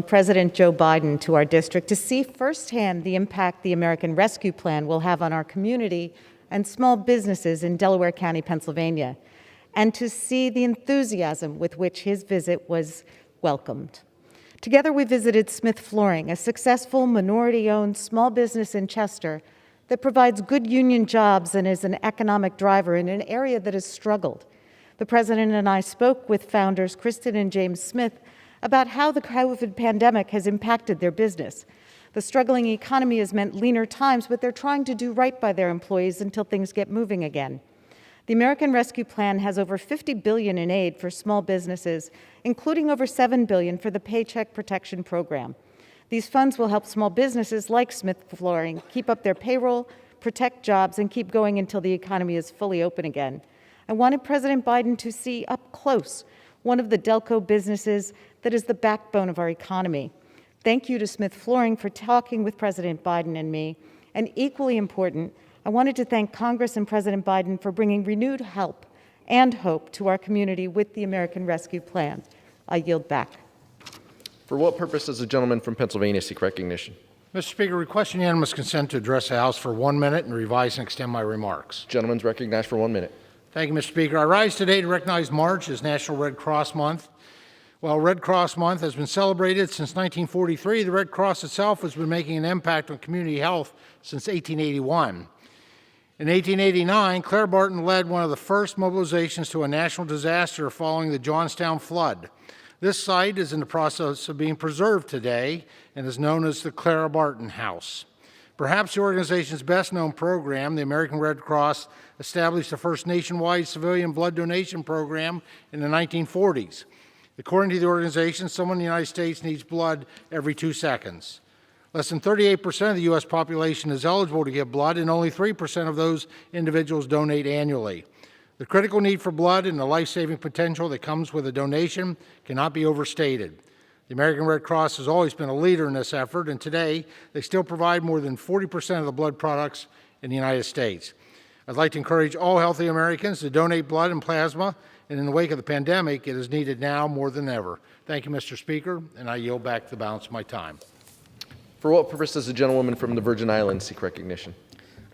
President Joe Biden to our district to see firsthand the impact the American Rescue Plan will have on our community and small businesses in Delaware County, Pennsylvania, and to see the enthusiasm with which his visit was welcomed. Together, we visited Smith Flooring, a successful minority-owned small business in Chester that provides good union jobs and is an economic driver in an area that has struggled. The President and I spoke with founders Kristen and James Smith about how the COVID pandemic has impacted their business. The struggling economy has meant leaner times, but they're trying to do right by their employees until things get moving again. The American Rescue Plan has over $50 billion in aid for small businesses, including over $7 billion for the Paycheck Protection Program. These funds will help small businesses like Smith Flooring keep up their payroll, protect jobs, and keep going until the economy is fully open again. I wanted President Biden to see up close one of the Delco businesses that is the backbone of our economy. Thank you to Smith Flooring for talking with President Biden and me. And equally important, I wanted to thank Congress and President Biden for bringing renewed help and hope to our community with the American Rescue Plan. I yield back. For what purpose does the gentleman from Pennsylvania seek recognition? Mr. Speaker, request unanimous consent to address the House for 1 minute and revise and extend my remarks. Gentleman's recognized for 1 minute. Thank you, Mr. Speaker. I rise today to recognize March as National Red Cross Month. While Red Cross Month has been celebrated since 1943, the Red Cross itself has been making an impact on community health since 1881. In 1889, Claire Barton led one of the first mobilizations to a national disaster following the Johnstown flood. This site is in the process of being preserved today and is known as the Clara Barton House. Perhaps the organization's best-known program, the American Red Cross, established the first nationwide civilian blood donation program in the 1940s. According to the organization, someone in the United States needs blood every 2 seconds. Less than 38% of the U.S. population is eligible to give blood, and only 3% of those individuals donate annually. The critical need for blood and the life-saving potential that comes with a donation cannot be overstated. The American Red Cross has always been a leader in this effort, and today they still provide more than 40% of the blood products in the United States. I'd like to encourage all healthy Americans to donate blood and plasma, and in the wake of the pandemic, it is needed now more than ever. Thank you, Mr. Speaker, and I yield back the balance of my time. For what purpose does the gentlewoman from the Virgin Islands seek recognition?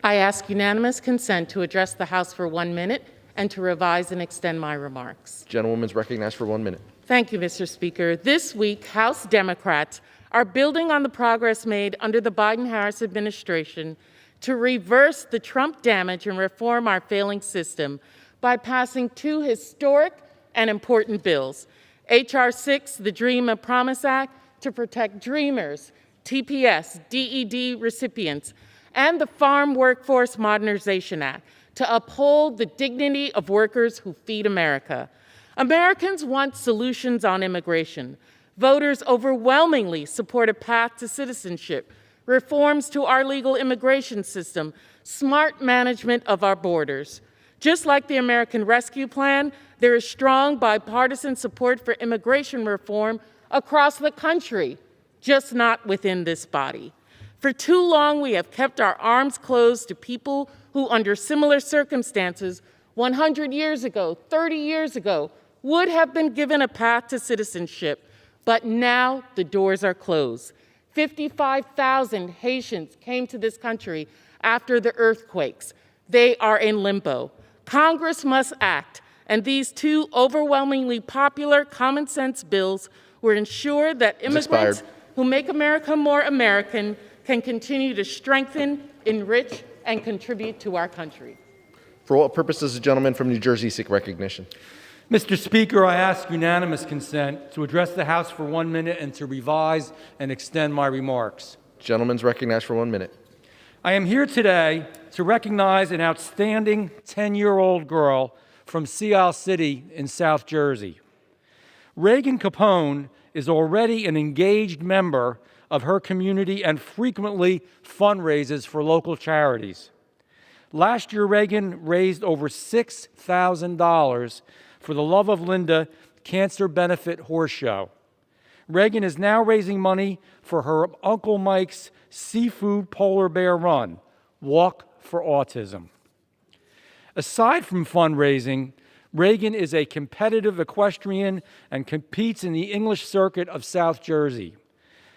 I ask unanimous consent to address the House for 1 minute and to revise and extend my remarks. Gentlewoman's recognized for 1 minute. Thank you, Mr. Speaker. This week, House Democrats are building on the progress made under the Biden-Harris administration to reverse the Trump damage and reform our failing system by passing 2 historic and important bills. H.R. 6, the Dream and Promise Act, to protect dreamers, TPS, DED recipients, and the Farm Workforce Modernization Act to uphold the dignity of workers who feed America. Americans want solutions on immigration. Voters overwhelmingly support a path to citizenship, reforms to our legal immigration system, smart management of our borders. Just like the American Rescue Plan, there is strong bipartisan support for immigration reform across the country, just not within this body. For too long, we have kept our arms closed to people who, under similar circumstances, 100 years ago, 30 years ago, would have been given a path to citizenship. But now the doors are closed. 55,000 Haitians came to this country after the earthquakes. They are in limbo. Congress must act, and these 2 overwhelmingly popular common sense bills will ensure that immigrants who make America more American can continue to strengthen, enrich, and contribute to our country. For what purpose does the gentleman from New Jersey seek recognition? Mr. Speaker, I ask unanimous consent to address the House for 1 minute and to revise and extend my remarks. Gentleman's recognized for 1 minute. I am here today to recognize an outstanding 10-year-old girl from Sea Isle City in South Jersey. Reagan Capone is already an engaged member of her community and frequently fundraises for local charities. Last year, Reagan raised over $6,000 for the Love of Linda Cancer Benefit Horse Show. Reagan is now raising money for her Uncle Mike's Seafood Polar Bear Run, Walk for Autism. Aside from fundraising, Reagan is a competitive equestrian and competes in the English circuit of South Jersey.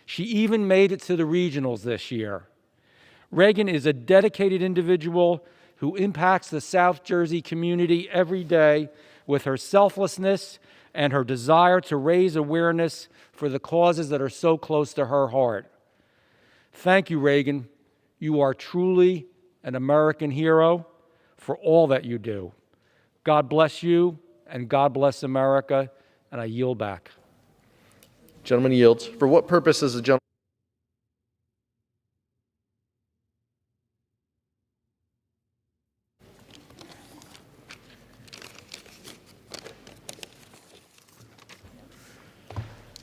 She even made it to the regionals this year. Reagan is a dedicated individual who impacts the South Jersey community every day with her selflessness and her desire to raise awareness for the causes that are so close to her heart. Thank you, Reagan. You are truly an American hero for all that you do. God bless you, and God bless America, and I yield back. Gentleman yields. For what purpose is the gentleman?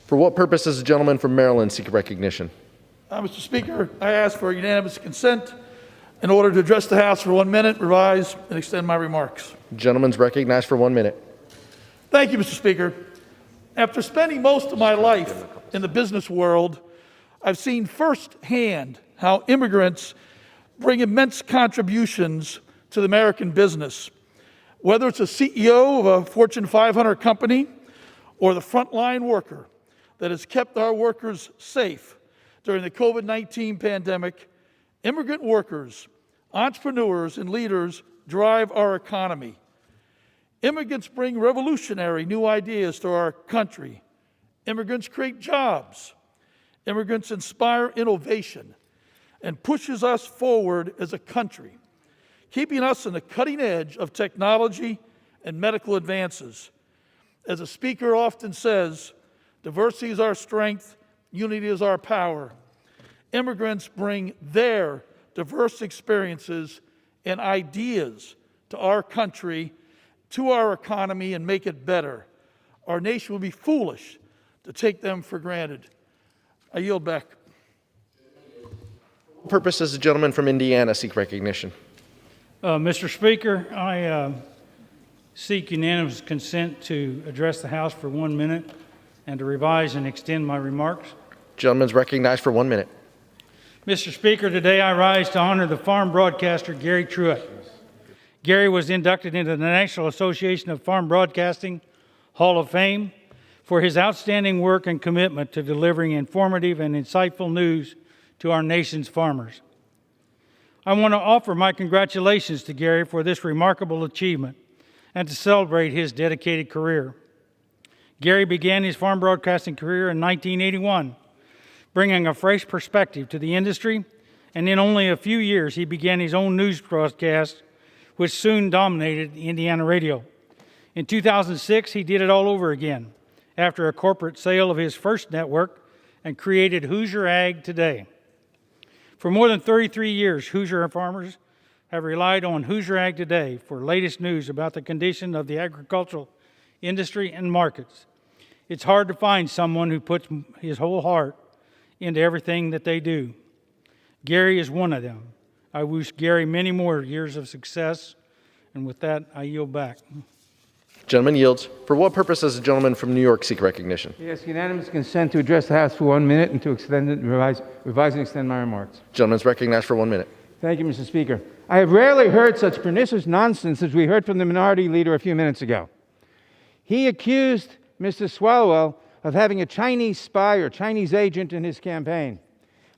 For what purpose does the gentleman from Maryland seek recognition? Mr. Speaker, I ask for unanimous consent in order to address the House for 1 minute, revise, and extend my remarks. Gentleman's recognized for 1 minute. Thank you, Mr. Speaker. After spending most of my life in the business world, I've seen firsthand how immigrants bring immense contributions to the American business. Whether it's a CEO of a Fortune 500 company or the frontline worker that has kept our workers safe during the COVID-19 pandemic, immigrant workers, entrepreneurs, and leaders drive our economy. Immigrants bring revolutionary new ideas to our country. Immigrants create jobs. Immigrants inspire innovation and pushes us forward as a country, keeping us on the cutting edge of technology and medical advances. As a speaker often says, diversity is our strength, unity is our power. Immigrants bring their diverse experiences and ideas to our country, to our economy, and make it better. Our nation will be foolish to take them for granted. I yield back. For what purpose does the gentleman from Indiana seek recognition? Mr. Speaker, I seek unanimous consent to address the House for 1 minute and to revise and extend my remarks. Gentleman's recognized for 1 minute. Mr. Speaker, today I rise to honor the farm broadcaster Gary Truett. Gary was inducted into the National Association of Farm Broadcasting Hall of Fame for his outstanding work and commitment to delivering informative and insightful news to our nation's farmers. I want to offer my congratulations to Gary for this remarkable achievement and to celebrate his dedicated career. Gary began his farm broadcasting career in 1981, bringing a fresh perspective to the industry, and in only a few years he began his own news broadcast, which soon dominated Indiana radio. In 2006, he did it all over again after a corporate sale of his first network and created Hoosier Ag Today. For more than 33 years, Hoosier farmers have relied on Hoosier Ag Today for latest news about the condition of the agricultural industry and markets. It's hard to find someone who puts his whole heart into everything that they do. Gary is one of them. I wish Gary many more years of success, and with that, I yield back. Gentleman yields. For what purpose does the gentleman from New York seek recognition? Yes, unanimous consent to address the House for 1 minute and to extend it, revise and extend my remarks. Gentleman's recognized for 1 minute. Thank you, Mr. Speaker. I have rarely heard such pernicious nonsense as we heard from the minority leader a few minutes ago. He accused Mr. Swalwell of having a Chinese spy or Chinese agent in his campaign.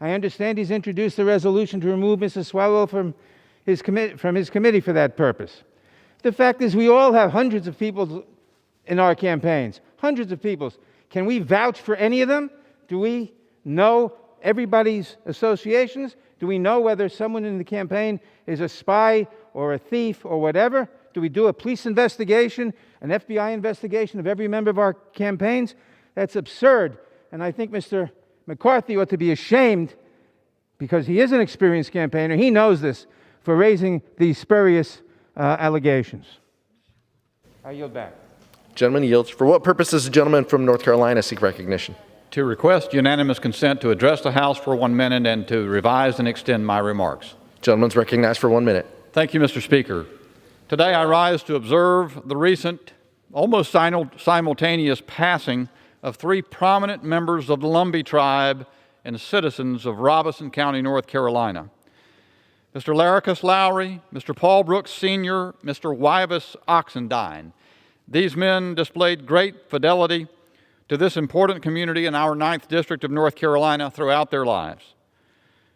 I understand he's introduced a resolution to remove Mr. Swalwell from his committee for that purpose. The fact is, we all have hundreds of people in our campaigns, hundreds of people. Can we vouch for any of them? Do we know everybody's associations? Do we know whether someone in the campaign is a spy or a thief or whatever? Do we do a police investigation, an FBI investigation of every member of our campaigns? That's absurd. And I think Mr. McCarthy ought to be ashamed, because he is an experienced campaigner. He knows this, for raising these spurious allegations. I yield back. Gentleman yields. For what purpose does the gentleman from North Carolina seek recognition? To request unanimous consent to address the House for 1 minute and to revise and extend my remarks. Gentleman's recognized for 1 minute. Thank you, Mr. Speaker. Today I rise to observe the recent, almost simultaneous passing of 3 prominent members of the Lumbee tribe and citizens of Robeson County, North Carolina. Mr. Laricus Lowry, Mr. Paul Brooks Sr., Mr. Wyvis Oxendine. These men displayed great fidelity to this important community in our 9th District of North Carolina throughout their lives.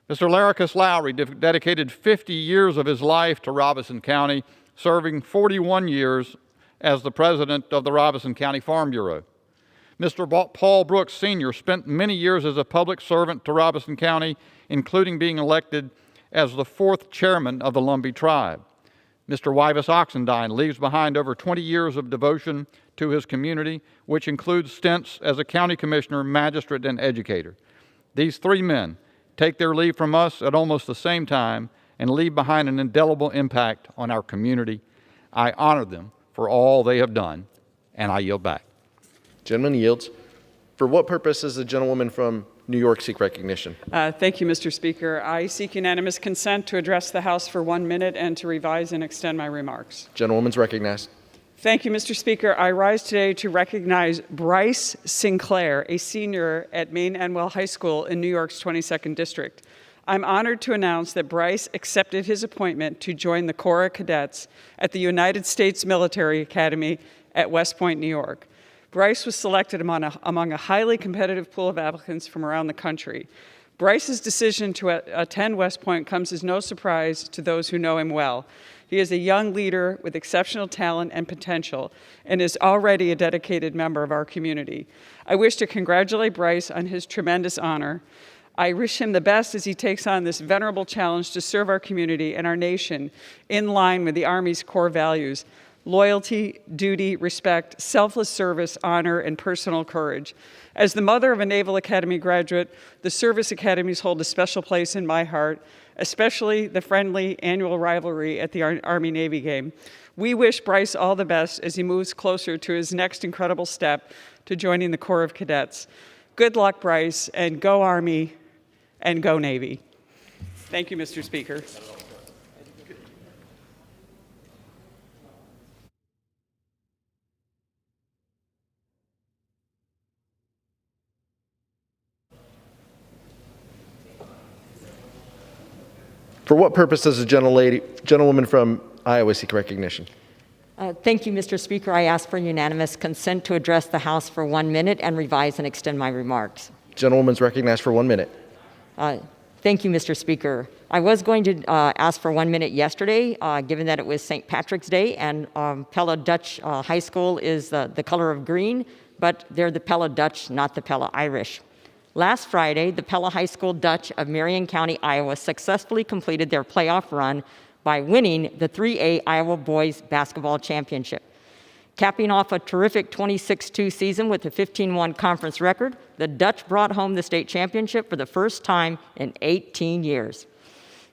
Mr. Laricus Lowry dedicated 50 years of his life to Robeson County, serving 41 years as the president of the Robeson County Farm Bureau. Mr. Paul Brooks Sr. spent many years as a public servant to Robeson County, including being elected as the 4th chairman of the Lumbee tribe. Mr. Wyvis Oxendine leaves behind over 20 years of devotion to his community, which includes stints as a county commissioner, magistrate, and educator. These 3 men take their leave from us at almost the same time and leave behind an indelible impact on our community. I honor them for all they have done, and I yield back. Gentleman yields. For what purpose does the gentlewoman from New York seek recognition? Thank you, Mr. Speaker. I seek unanimous consent to address the House for 1 minute and to revise and extend my remarks. Gentlewoman's recognized. Thank you, Mr. Speaker. I rise today to recognize Bryce Sinclair, a senior at Maine Enwell High School in New York's 22nd District. I'm honored to announce that Bryce accepted his appointment to join the Corps of Cadets at the United States Military Academy at West Point, New York. Bryce was selected among a highly competitive pool of applicants from around the country. Bryce's decision to attend West Point comes as no surprise to those who know him well. He is a young leader with exceptional talent and potential and is already a dedicated member of our community. I wish to congratulate Bryce on his tremendous honor. I wish him the best as he takes on this venerable challenge to serve our community and our nation in line with the Army's core values: loyalty, duty, respect, selfless service, honor, and personal courage. As the mother of a Naval Academy graduate, the service academies hold a special place in my heart, especially the friendly annual rivalry at the Army-Navy game. We wish Bryce all the best as he moves closer to his next incredible step to joining the Corps of Cadets. Good luck, Bryce, and go Army and go Navy. Thank you, Mr. Speaker. For what purpose does the gentlewoman from Iowa seek recognition? Thank you, Mr. Speaker. I ask for unanimous consent to address the House for 1 minute and revise and extend my remarks. Gentlewoman's recognized for 1 minute. Thank you, Mr. Speaker. I was going to ask for 1 minute yesterday, given that it was St. Patrick's Day, and Pella Dutch High School is the color of green, but they're the Pella Dutch, not the Pella Irish. Last Friday, the Pella High School Dutch of Marion County, Iowa, successfully completed their playoff run by winning the 3A Iowa Boys Basketball Championship. Capping off a terrific 26-2 season with a 15-1 conference record, the Dutch brought home the state championship for the first time in 18 years.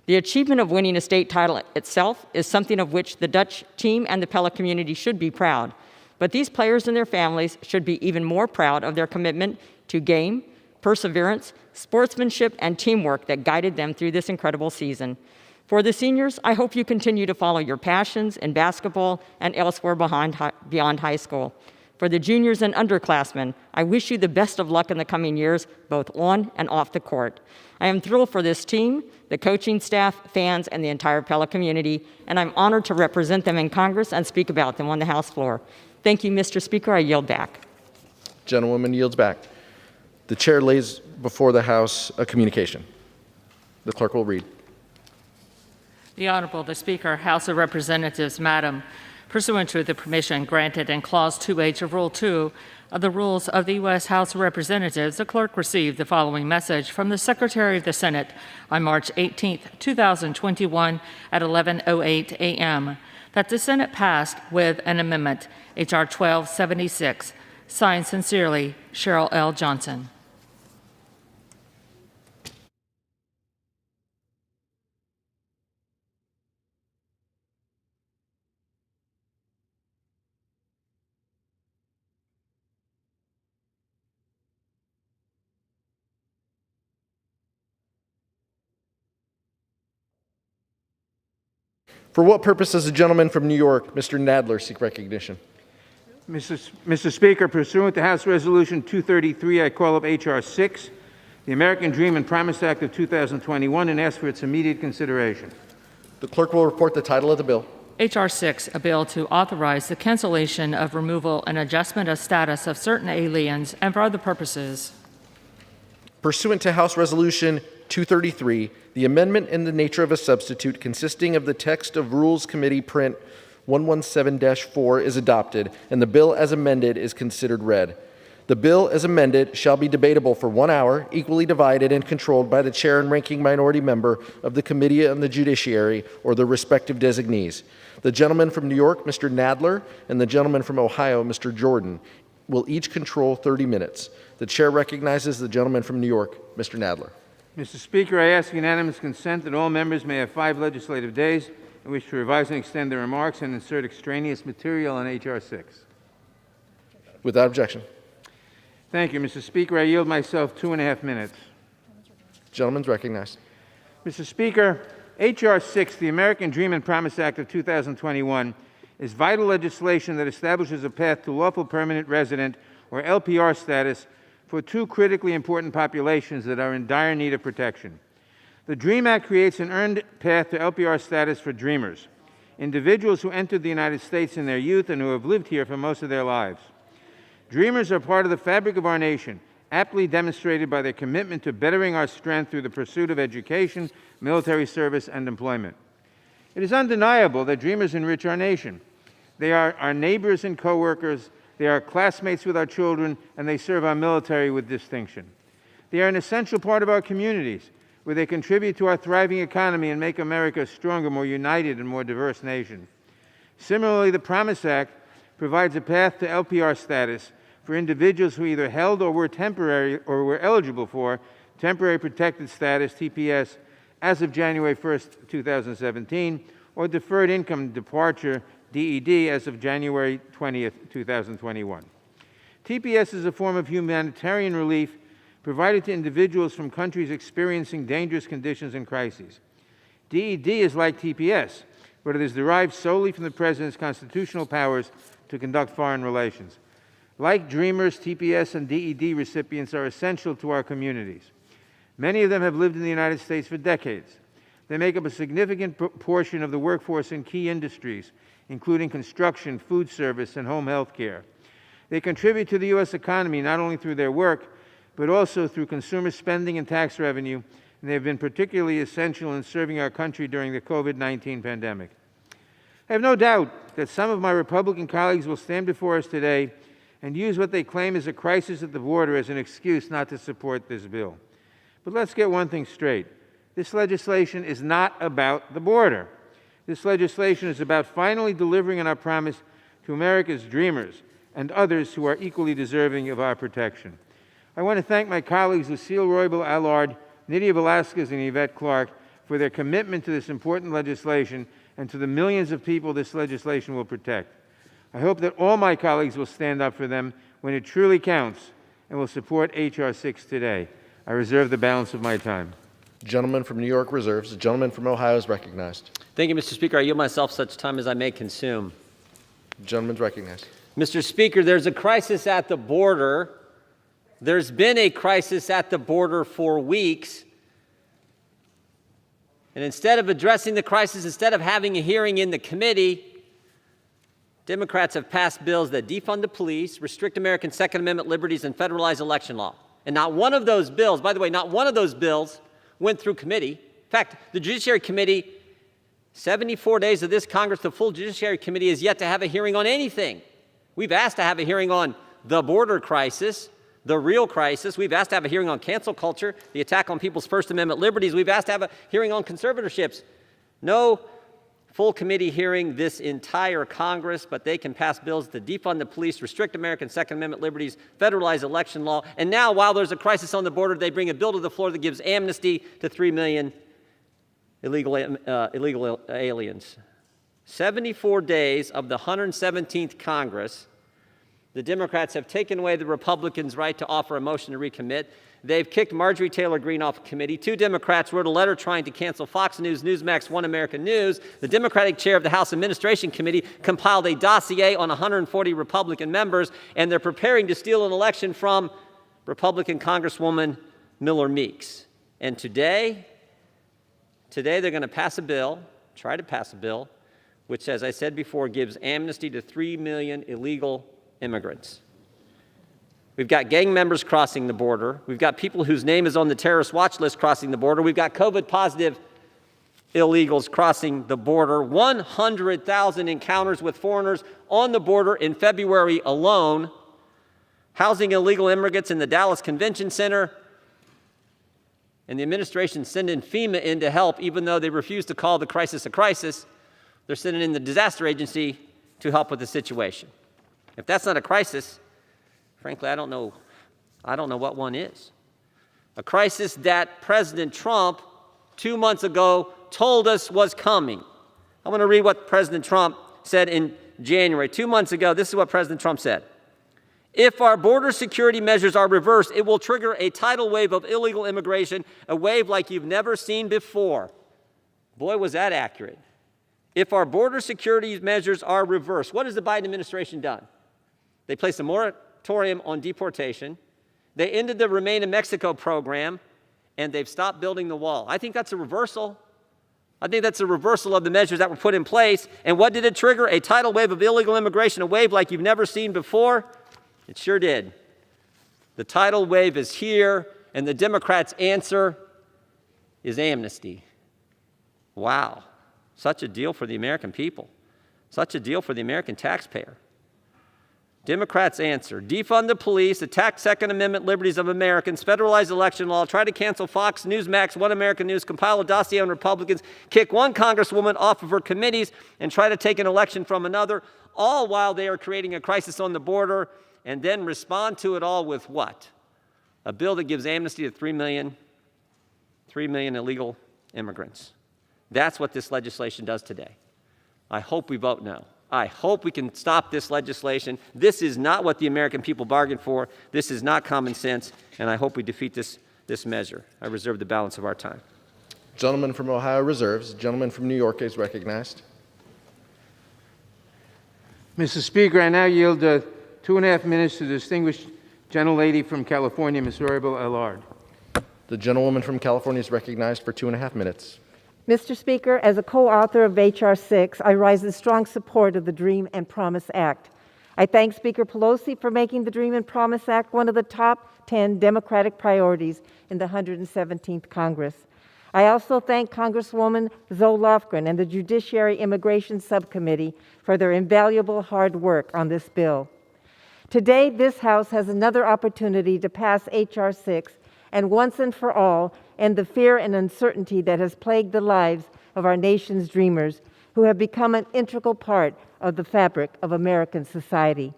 The achievement of winning a state title itself is something of which the Dutch team and the Pella community should be proud. But these players and their families should be even more proud of their commitment to game, perseverance, sportsmanship, and teamwork that guided them through this incredible season. For the seniors, I hope you continue to follow your passions in basketball and elsewhere beyond high school. For the juniors and underclassmen, I wish you the best of luck in the coming years, both on and off the court. I am thrilled for this team, the coaching staff, fans, and the entire Pella community, and I'm honored to represent them in Congress and speak about them on the House floor. Thank you, Mr. Speaker. I yield back. Gentlewoman yields back. The chair lays before the House a communication. The clerk will read. The Honorable the Speaker, House of Representatives, Madam, pursuant to the permission granted in Clause 2H of Rule 2 of the Rules of the U.S. House of Representatives, the clerk received the following message from the Secretary of the Senate on March 18, 2021 at 11:08 a.m. that the Senate passed with an amendment, H.R. 1276, signed sincerely, Cheryl L. Johnson. For what purpose does the gentleman from New York, Mr. Nadler, seek recognition? Mr. Speaker, pursuant to House Resolution 233, I call up H.R. 6, the American Dream and Promise Act of 2021, and ask for its immediate consideration. The clerk will report the title of the bill. H.R. 6, a bill to authorize the cancellation of removal and adjustment of status of certain aliens and for other purposes. Pursuant to House Resolution 233, the amendment in the nature of a substitute consisting of the text of Rules Committee Print 117-4 is adopted, and the bill as amended is considered read. The bill as amended shall be debatable for 1 hour, equally divided and controlled by the chair and ranking minority member of the Committee on the Judiciary or their respective designees. The gentleman from New York, Mr. Nadler, and the gentleman from Ohio, Mr. Jordan, will each control 30 minutes. The chair recognizes the gentleman from New York, Mr. Nadler. Mr. Speaker, I ask unanimous consent that all members may have 5 legislative days in which to revise and extend their remarks and insert extraneous material on H.R. 6. Without objection. Thank you, Mr. Speaker. I yield myself 2.5 minutes. Gentleman's recognized. Mr. Speaker, H.R. 6, the American Dream and Promise Act of 2021, is vital legislation that establishes a path to lawful permanent resident, or LPR status, for 2 critically important populations that are in dire need of protection. The DREAM Act creates an earned path to LPR status for dreamers, individuals who entered the United States in their youth and who have lived here for most of their lives. Dreamers are part of the fabric of our nation, aptly demonstrated by their commitment to bettering our strength through the pursuit of education, military service, and employment. It is undeniable that dreamers enrich our nation. They are our neighbors and coworkers, they are classmates with our children, and they serve our military with distinction. They are an essential part of our communities, where they contribute to our thriving economy and make America a stronger, more united, and more diverse nation. Similarly, the Promise Act provides a path to LPR status for individuals who either held or were eligible for temporary protected status, TPS, as of January 1st, 2017, or deferred income departure, DED, as of January 20th, 2021. TPS is a form of humanitarian relief provided to individuals from countries experiencing dangerous conditions and crises. DED is like TPS, but it is derived solely from the President's constitutional powers to conduct foreign relations. Like Dreamers, TPS and DED recipients are essential to our communities. Many of them have lived in the United States for decades. They make up a significant portion of the workforce in key industries, including construction, food service, and home health care. They contribute to the U.S. economy not only through their work, but also through consumer spending and tax revenue, and they have been particularly essential in serving our country during the COVID-19 pandemic. I have no doubt that some of my Republican colleagues will stand before us today and use what they claim is a crisis at the border as an excuse not to support this bill. But let's get one thing straight. This legislation is not about the border. This legislation is about finally delivering on our promise to America's dreamers and others who are equally deserving of our protection. I want to thank my colleagues Lucille Roybal-Allard, Nydia Velasquez, and Yvette Clark for their commitment to this important legislation and to the millions of people this legislation will protect. I hope that all my colleagues will stand up for them when it truly counts and will support H.R. 6 today. I reserve the balance of my time. The gentleman from New York reserves. The gentleman from Ohio is recognized. Thank you, Mr. Speaker. I yield myself such time as I may consume. The gentleman's recognized. Mr. Speaker, there's a crisis at the border. There's been a crisis at the border for weeks. And instead of addressing the crisis, instead of having a hearing in the committee, Democrats have passed bills that defund the police, restrict American Second Amendment liberties, and federalize election law. And not one of those bills, by the way, not one of those bills went through committee. In fact, the Judiciary Committee, 74 days of this Congress, the full Judiciary Committee has yet to have a hearing on anything. We've asked to have a hearing on the border crisis, the real crisis. We've asked to have a hearing on cancel culture, the attack on people's First Amendment liberties. We've asked to have a hearing on conservatorships. No full committee hearing this entire Congress, but they can pass bills to defund the police, restrict American Second Amendment liberties, federalize election law, and now, while there's a crisis on the border, they bring a bill to the floor that gives amnesty to 3 million illegal aliens. 74 days of the 117th Congress, the Democrats have taken away the Republicans' right to offer a motion to recommit. They've kicked Marjorie Taylor Greene off committee. 2 Democrats wrote a letter trying to cancel Fox News, Newsmax, One American News. The Democratic chair of the House Administration Committee compiled a dossier on 140 Republican members, and they're preparing to steal an election from Republican Congresswoman Miller Meeks. And today they're going to pass a bill, try to pass a bill, which, as I said before, gives amnesty to 3 million illegal immigrants. We've got gang members crossing the border. We've got people whose name is on the terrorist watch list crossing the border. We've got COVID-positive illegals crossing the border. 100,000 encounters with foreigners on the border in February alone. Housing illegal immigrants in the Dallas Convention Center. And the administration sending FEMA in to help, even though they refuse to call the crisis a crisis. They're sending in the disaster agency to help with the situation. If that's not a crisis, frankly, I don't know what one is. A crisis that President Trump 2 months ago told us was coming. I want to read what President Trump said in January. 2 months ago, this is what President Trump said. If our border security measures are reversed, it will trigger a tidal wave of illegal immigration, a wave like you've never seen before. Boy, was that accurate. If our border security measures are reversed, what has the Biden administration done? They placed a moratorium on deportation. They ended the Remain in Mexico program, and they've stopped building the wall. I think that's a reversal. I think that's a reversal of the measures that were put in place. And what did it trigger? A tidal wave of illegal immigration, a wave like you've never seen before? It sure did. The tidal wave is here, and the Democrats' answer is amnesty. Wow. Such a deal for the American people. Such a deal for the American taxpayer. Democrats' answer: defund the police, attack Second Amendment liberties of Americans, federalize election law, try to cancel Fox, Newsmax, One American News, compile a dossier on Republicans, kick one congresswoman off of her committees, and try to take an election from another, all while they are creating a crisis on the border, and then respond to it all with what? A bill that gives amnesty to 3 million illegal immigrants. That's what this legislation does today. I hope we vote no. I hope we can stop this legislation. This is not what the American people bargained for. This is not common sense, and I hope we defeat this measure. I reserve the balance of our time. Gentleman from Ohio reserves. Gentleman from New York is recognized. Mr. Speaker, I now yield 2.5 minutes to the distinguished gentlelady from California, Ms. Roybal Allard. The gentlewoman from California is recognized for 2.5 minutes. Mr. Speaker, as a co-author of H.R. 6, I rise in strong support of the Dream and Promise Act. I thank Speaker Pelosi for making the Dream and Promise Act one of the top 10 Democratic priorities in the 117th Congress. I also thank Congresswoman Zoe Lofgren and the Judiciary Immigration Subcommittee for their invaluable hard work on this bill. Today, this House has another opportunity to pass H.R. 6 and once and for all end the fear and uncertainty that has plagued the lives of our nation's dreamers, who have become an integral part of the fabric of American society.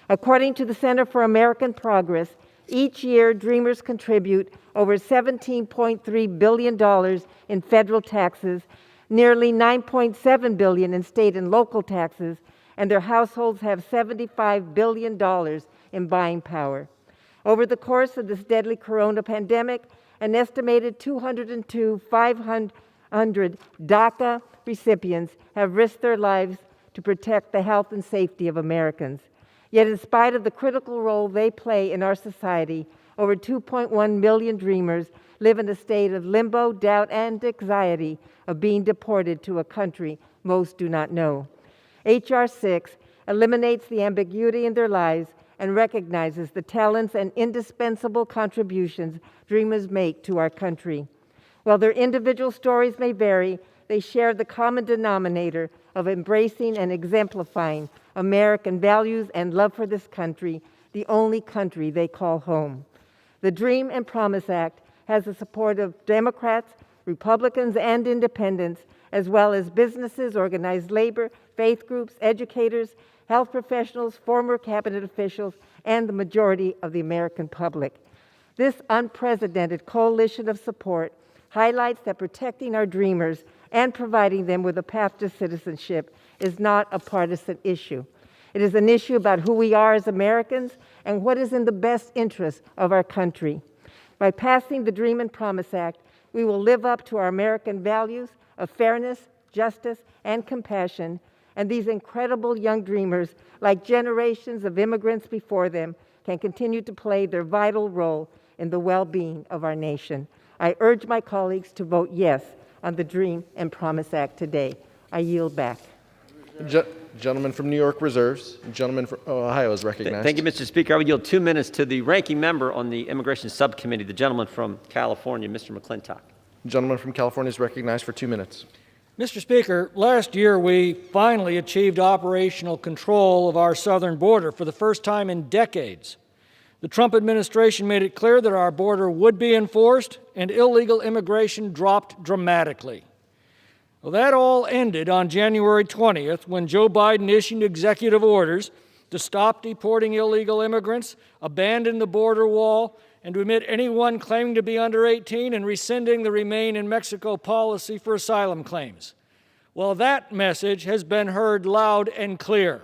According to the Center for American Progress, each year dreamers contribute over $17.3 billion in federal taxes, nearly $9.7 billion in state and local taxes, and their households have $75 billion in buying power. Over the course of this deadly corona pandemic, an estimated 202,500 DACA recipients have risked their lives to protect the health and safety of Americans. Yet in spite of the critical role they play in our society, over 2.1 million dreamers live in a state of limbo, doubt, and anxiety of being deported to a country most do not know. H.R. 6 eliminates the ambiguity in their lives and recognizes the talents and indispensable contributions dreamers make to our country. While their individual stories may vary, they share the common denominator of embracing and exemplifying American values and love for this country, the only country they call home. The Dream and Promise Act has the support of Democrats, Republicans, and independents, as well as businesses, organized labor, faith groups, educators, health professionals, former cabinet officials, and the majority of the American public. This unprecedented coalition of support highlights that protecting our dreamers and providing them with a path to citizenship is not a partisan issue. It is an issue about who we are as Americans and what is in the best interest of our country. By passing the Dream and Promise Act, we will live up to our American values of fairness, justice, and compassion, and these incredible young dreamers, like generations of immigrants before them, can continue to play their vital role in the well-being of our nation. I urge my colleagues to vote yes on the Dream and Promise Act today. I yield back. Gentleman from New York reserves. Gentleman from Ohio is recognized. Thank you, Mr. Speaker. I would yield 2 minutes to the ranking member on the Immigration Subcommittee, the gentleman from California, Mr. McClintock. Gentleman from California is recognized for 2 minutes. Mr. Speaker, last year we finally achieved operational control of our southern border for the first time in decades. The Trump administration made it clear that our border would be enforced, and illegal immigration dropped dramatically. Well, that all ended on January 20th when Joe Biden issued executive orders to stop deporting illegal immigrants, abandon the border wall, and to admit anyone claiming to be under 18 and rescinding the Remain in Mexico policy for asylum claims. Well, that message has been heard loud and clear.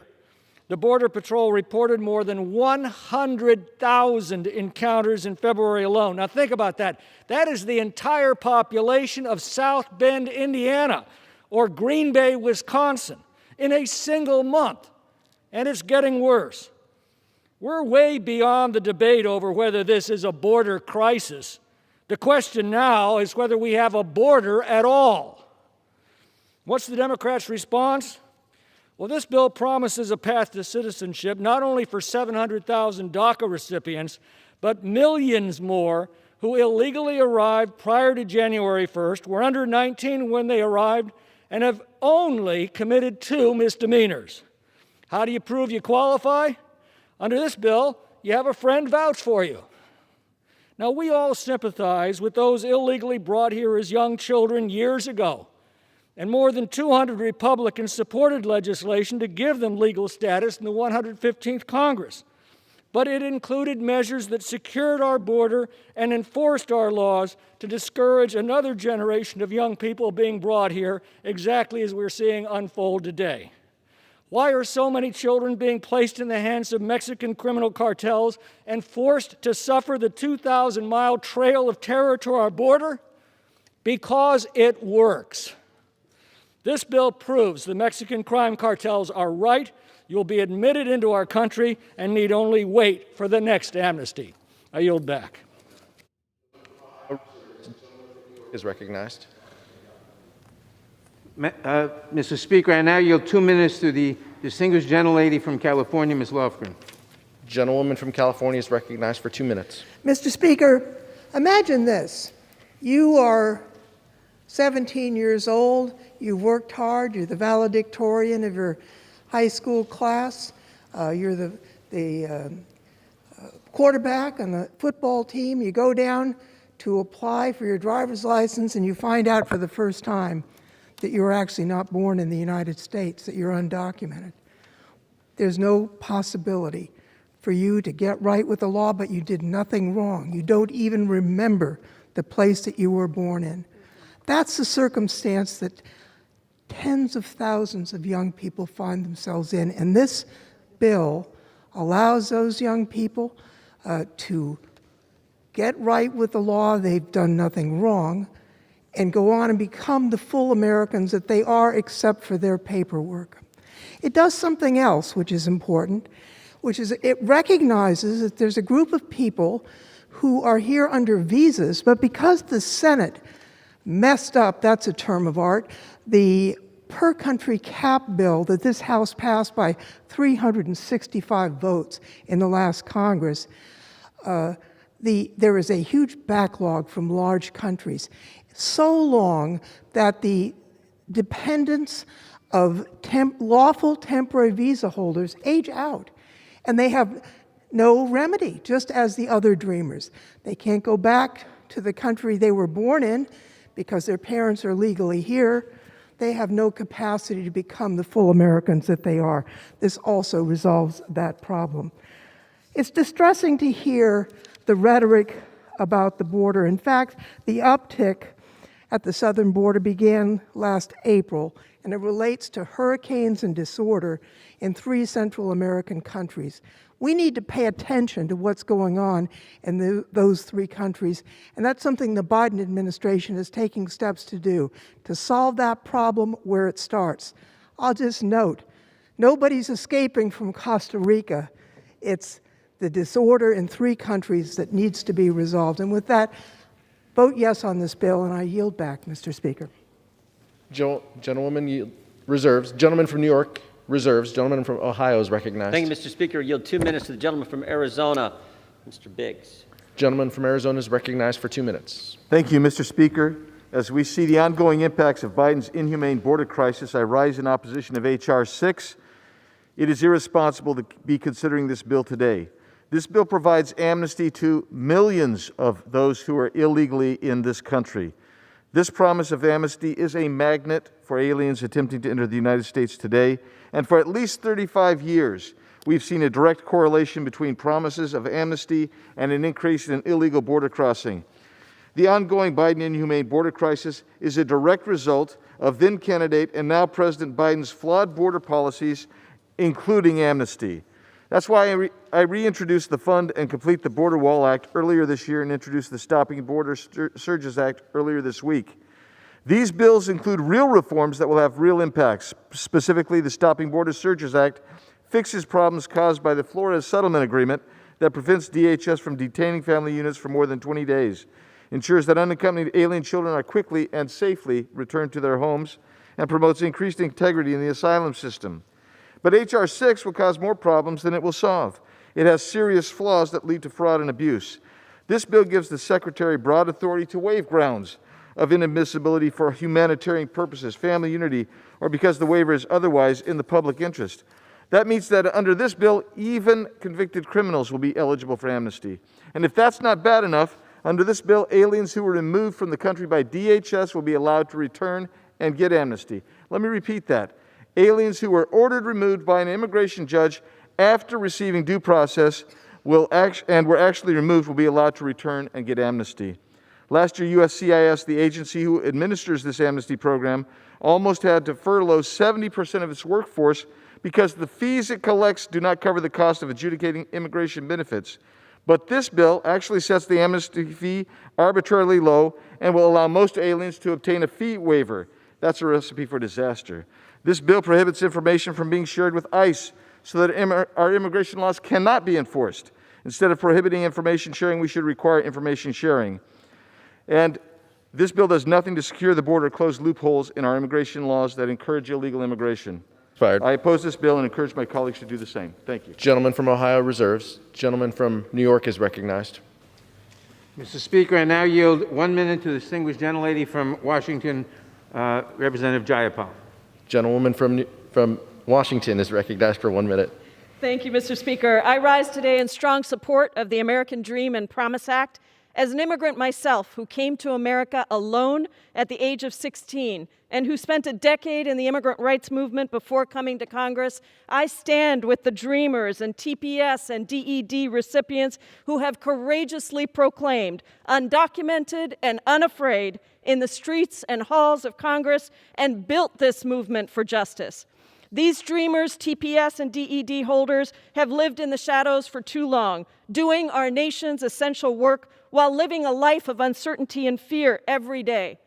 The Border Patrol reported more than 100,000 encounters in February alone. Now think about that. That is the entire population of South Bend, Indiana, or Green Bay, Wisconsin, in a single month. And it's getting worse. We're way beyond the debate over whether this is a border crisis. The question now is whether we have a border at all. What's the Democrats' response? Well, this bill promises a path to citizenship not only for 700,000 DACA recipients, but millions more who illegally arrived prior to January 1st, were under 19 when they arrived, and have only committed 2 misdemeanors. How do you prove you qualify? Under this bill, you have a friend vouch for you. Now, we all sympathize with those illegally brought here as young children years ago. And more than 200 Republicans supported legislation to give them legal status in the 115th Congress. But it included measures that secured our border and enforced our laws to discourage another generation of young people being brought here, exactly as we're seeing unfold today. Why are so many children being placed in the hands of Mexican criminal cartels and forced to suffer the 2,000-mile trail of terror to our border? Because it works. This bill proves the Mexican crime cartels are right. You'll be admitted into our country and need only wait for the next amnesty. I yield back. Is recognized. Mr. Speaker, I now yield 2 minutes to the distinguished gentlelady from California, Ms. Lofgren. Gentlewoman from California is recognized for 2 minutes. Mr. Speaker, imagine this. You are 17 years old, you've worked hard, you're the valedictorian of your high school class, you're the quarterback on the football team, you go down to apply for your driver's license and you find out for the first time that you're actually not born in the United States, that you're undocumented. There's no possibility for you to get right with the law, but you did nothing wrong. You don't even remember the place that you were born in. That's the circumstance that tens of thousands of young people find themselves in, and this bill allows those young people to get right with the law. They've done nothing wrong, and go on and become the full Americans that they are, except for their paperwork. It does something else which is important, which is it recognizes that there's a group of people who are here under visas, but because the Senate messed up, that's a term of art, the per-country cap bill that this House passed by 365 votes in the last Congress, there is a huge backlog from large countries, so long that the dependents of lawful temporary visa holders age out, and they have no remedy, just as the other dreamers. They can't go back to the country they were born in because their parents are legally here. They have no capacity to become the full Americans that they are. This also resolves that problem. It's distressing to hear the rhetoric about the border. In fact, the uptick at the southern border began last April, and it relates to hurricanes and disorder in 3 Central American countries. We need to pay attention to what's going on in those 3 countries, and that's something the Biden administration is taking steps to do, to solve that problem where it starts. I'll just note, nobody's escaping from Costa Rica. It's the disorder in 3 countries that needs to be resolved. And with that, vote yes on this bill, and I yield back, Mr. Speaker. Gentlewoman Reserves. Gentleman from New York, reserves. Gentleman from Ohio is recognized. Thank you, Mr. Speaker. Yield 2 minutes to the gentleman from Arizona, Mr. Biggs. Gentleman from Arizona is recognized for 2 minutes. Thank you, Mr. Speaker. As we see the ongoing impacts of Biden's inhumane border crisis, I rise in opposition of H.R. 6. It is irresponsible to be considering this bill today. This bill provides amnesty to millions of those who are illegally in this country. This promise of amnesty is a magnet for aliens attempting to enter the United States today, and for at least 35 years, we've seen a direct correlation between promises of amnesty and an increase in illegal border crossing. The ongoing Biden inhumane border crisis is a direct result of then candidate and now President Biden's flawed border policies, including amnesty. That's why I reintroduced the Fund and Complete the Border Wall Act earlier this year and introduced the Stopping Border Surges Act earlier this week. These bills include real reforms that will have real impacts. Specifically, the Stopping Border Surges Act fixes problems caused by the Florida settlement agreement that prevents DHS from detaining family units for more than 20 days, ensures that unaccompanied alien children are quickly and safely returned to their homes, and promotes increased integrity in the asylum system. But H.R. 6 will cause more problems than it will solve. It has serious flaws that lead to fraud and abuse. This bill gives the Secretary broad authority to waive grounds of inadmissibility for humanitarian purposes, family unity, or because the waiver is otherwise in the public interest. That means that under this bill, even convicted criminals will be eligible for amnesty. And if that's not bad enough, under this bill, aliens who were removed from the country by DHS will be allowed to return and get amnesty. Let me repeat that. Aliens who were ordered removed by an immigration judge after receiving due process and were actually removed will be allowed to return and get amnesty. Last year, USCIS, the agency who administers this amnesty program, almost had to furlough 70% of its workforce because the fees it collects do not cover the cost of adjudicating immigration benefits. But this bill actually sets the amnesty fee arbitrarily low and will allow most aliens to obtain a fee waiver. That's a recipe for disaster. This bill prohibits information from being shared with ICE so that our immigration laws cannot be enforced. Instead of prohibiting information sharing, we should require information sharing. And this bill does nothing to secure the border or close loopholes in our immigration laws that encourage illegal immigration. Fired. I oppose this bill and encourage my colleagues to do the same. Thank you. Gentleman from Ohio reserves. Gentleman from New York is recognized. Mr. Speaker, I now yield 1 minute to the distinguished gentlelady from Washington, Representative Jayapal. Gentlewoman from Washington is recognized for 1 minute. Thank you, Mr. Speaker. I rise today in strong support of the American Dream and Promise Act. As an immigrant myself who came to America alone at the age of 16 and who spent a decade in the immigrant rights movement before coming to Congress, I stand with the Dreamers and TPS and DED recipients who have courageously proclaimed, undocumented and unafraid, in the streets and halls of Congress and built this movement for justice. These Dreamers, TPS, and DED holders have lived in the shadows for too long, doing our nation's essential work while living a life of uncertainty and fear every day.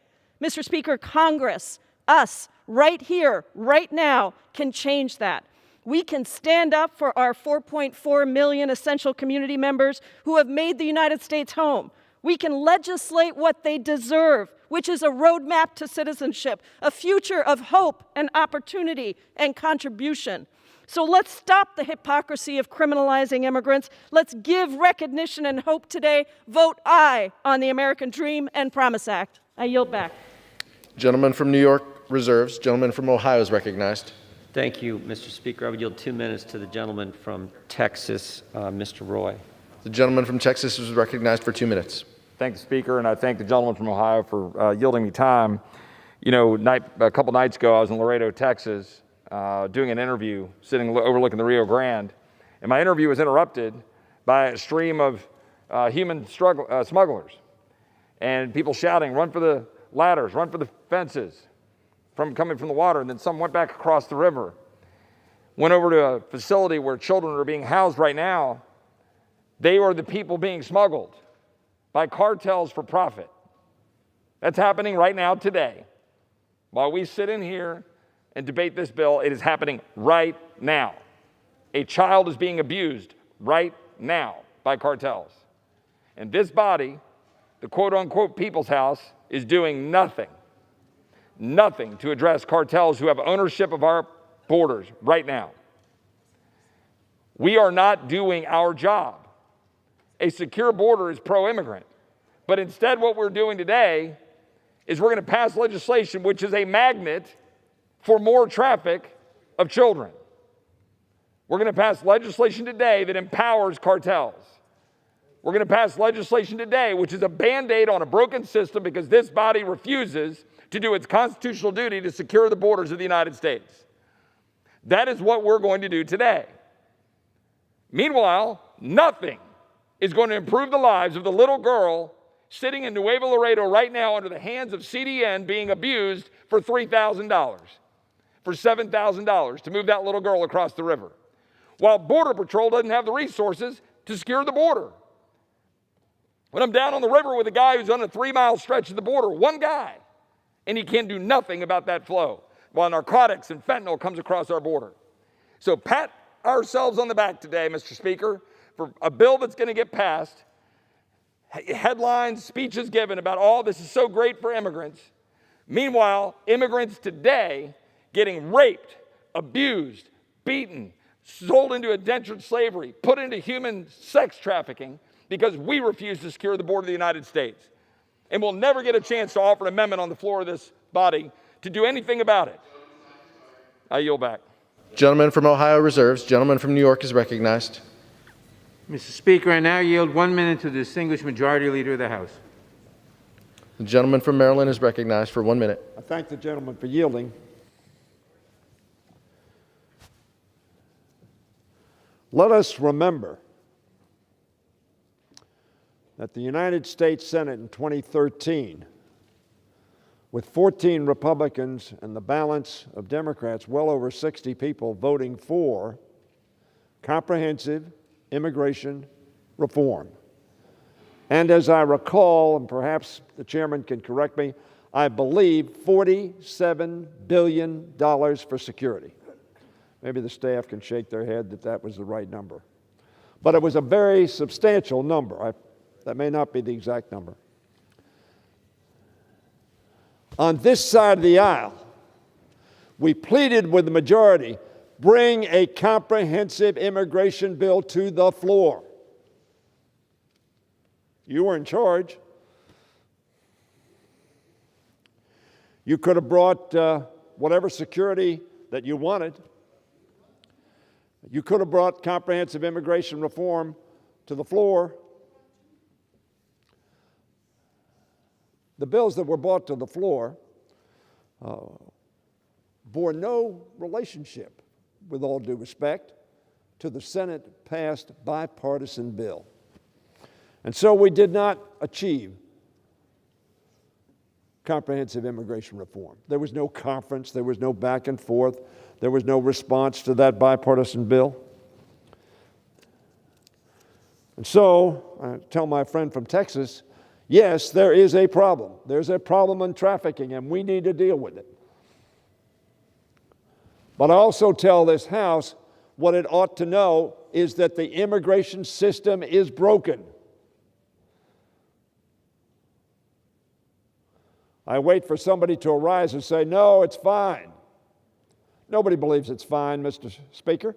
Mr. Speaker, Congress, us, right here, right now, can change that. We can stand up for our 4.4 million essential community members who have made the United States home. We can legislate what they deserve, which is a roadmap to citizenship, a future of hope and opportunity and contribution. So let's stop the hypocrisy of criminalizing immigrants. Let's give recognition and hope today. Vote aye on the American Dream and Promise Act. I yield back. Gentleman from New York reserves. Gentleman from Ohio is recognized. Thank you, Mr. Speaker. I would yield 2 minutes to the gentleman from Texas, Mr. Roy. The gentleman from Texas is recognized for 2 minutes. Thank the Speaker, and I thank the gentleman from Ohio for yielding me time. You know, a couple nights ago, I was in Laredo, Texas, doing an interview, overlooking the Rio Grande, and my interview was interrupted by a stream of human smugglers, and people shouting, "Run for the ladders, run for the fences," coming from the water, and then some went back across the river, went over to a facility where children are being housed right now. They are the people being smuggled by cartels for profit. That's happening right now today. While we sit in here and debate this bill, it is happening right now. A child is being abused right now by cartels. And this body, the quote-unquote People's House, is doing nothing. nothing to address cartels who have ownership of our borders right now. We are not doing our job. A secure border is pro-immigrant. But instead, what we're doing today is we're going to pass legislation which is a magnet for more traffic of children. We're going to pass legislation today that empowers cartels. We're going to pass legislation today which is a Band-Aid on a broken system because this body refuses to do its constitutional duty to secure the borders of the United States. That is what we're going to do today. Meanwhile, nothing is going to improve the lives of the little girl sitting in Nuevo Laredo right now under the hands of CDN being abused for $3,000, for $7,000 to move that little girl across the river, while Border Patrol doesn't have the resources to secure the border. When I'm down on the river with a guy who's on a 3-mile stretch of the border, one guy, and he can't do nothing about that flow, while narcotics and fentanyl comes across our border. So pat ourselves on the back today, Mr. Speaker, for a bill that's going to get passed, headlines, speeches given about all this is so great for immigrants. Meanwhile, immigrants today getting raped, abused, beaten, sold into indentured slavery, put into human sex trafficking because we refuse to secure the border of the United States. And we'll never get a chance to offer an amendment on the floor of this body to do anything about it. I yield back. Gentleman from Ohio reserves. Gentleman from New York is recognized. Mr. Speaker, I now yield 1 minute to the distinguished Majority Leader of the House. The gentleman from Maryland is recognized for 1 minute. I thank the gentleman for yielding. Let us remember that the United States Senate in 2013, with 14 Republicans and the balance of Democrats, well over 60 people voting for comprehensive immigration reform. And as I recall, and perhaps the chairman can correct me, I believe $47 billion for security. Maybe the staff can shake their head that that was the right number. But it was a very substantial number. That may not be the exact number. On this side of the aisle, we pleaded with the majority, bring a comprehensive immigration bill to the floor. You were in charge. You could have brought whatever security that you wanted. You could have brought comprehensive immigration reform to the floor. The bills that were brought to the floor bore no relationship, with all due respect, to the Senate-passed bipartisan bill. And so we did not achieve comprehensive immigration reform. There was no conference, there was no back and forth, there was no response to that bipartisan bill. And so, I tell my friend from Texas, yes, there is a problem. There's a problem in trafficking, and we need to deal with it. But I also tell this House what it ought to know is that the immigration system is broken. I wait for somebody to arise and say, no, it's fine. Nobody believes it's fine, Mr. Speaker.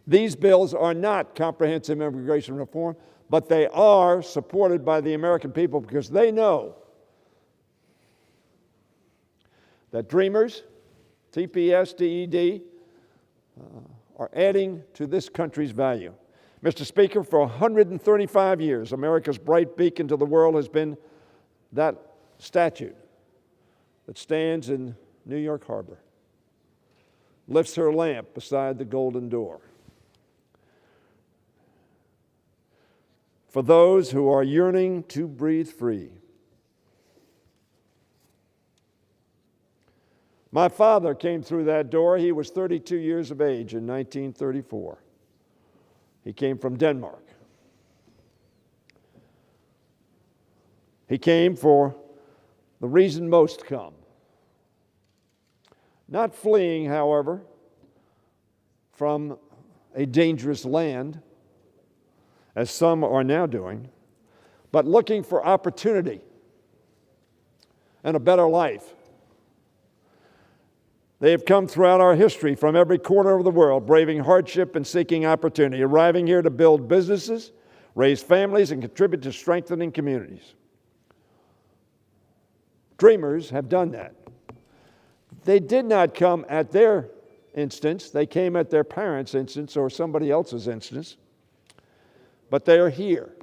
These bills are not comprehensive immigration reform, but they are supported by the American people because they know that Dreamers, TPS, DED, are adding to this country's value. Mr. Speaker, for 135 years, America's bright beacon to the world has been that statue that stands in New York Harbor, lifts her lamp beside the golden door. For those who are yearning to breathe free. My father came through that door. He was 32 years of age in 1934. He came from Denmark. He came for the reason most come. Not fleeing, however, from a dangerous land, as some are now doing, but looking for opportunity. and a better life. They have come throughout our history from every corner of the world, braving hardship and seeking opportunity, arriving here to build businesses, raise families, and contribute to strengthening communities. Dreamers have done that. They did not come at their instance. They came at their parents' instance or somebody else's instance. But they are here,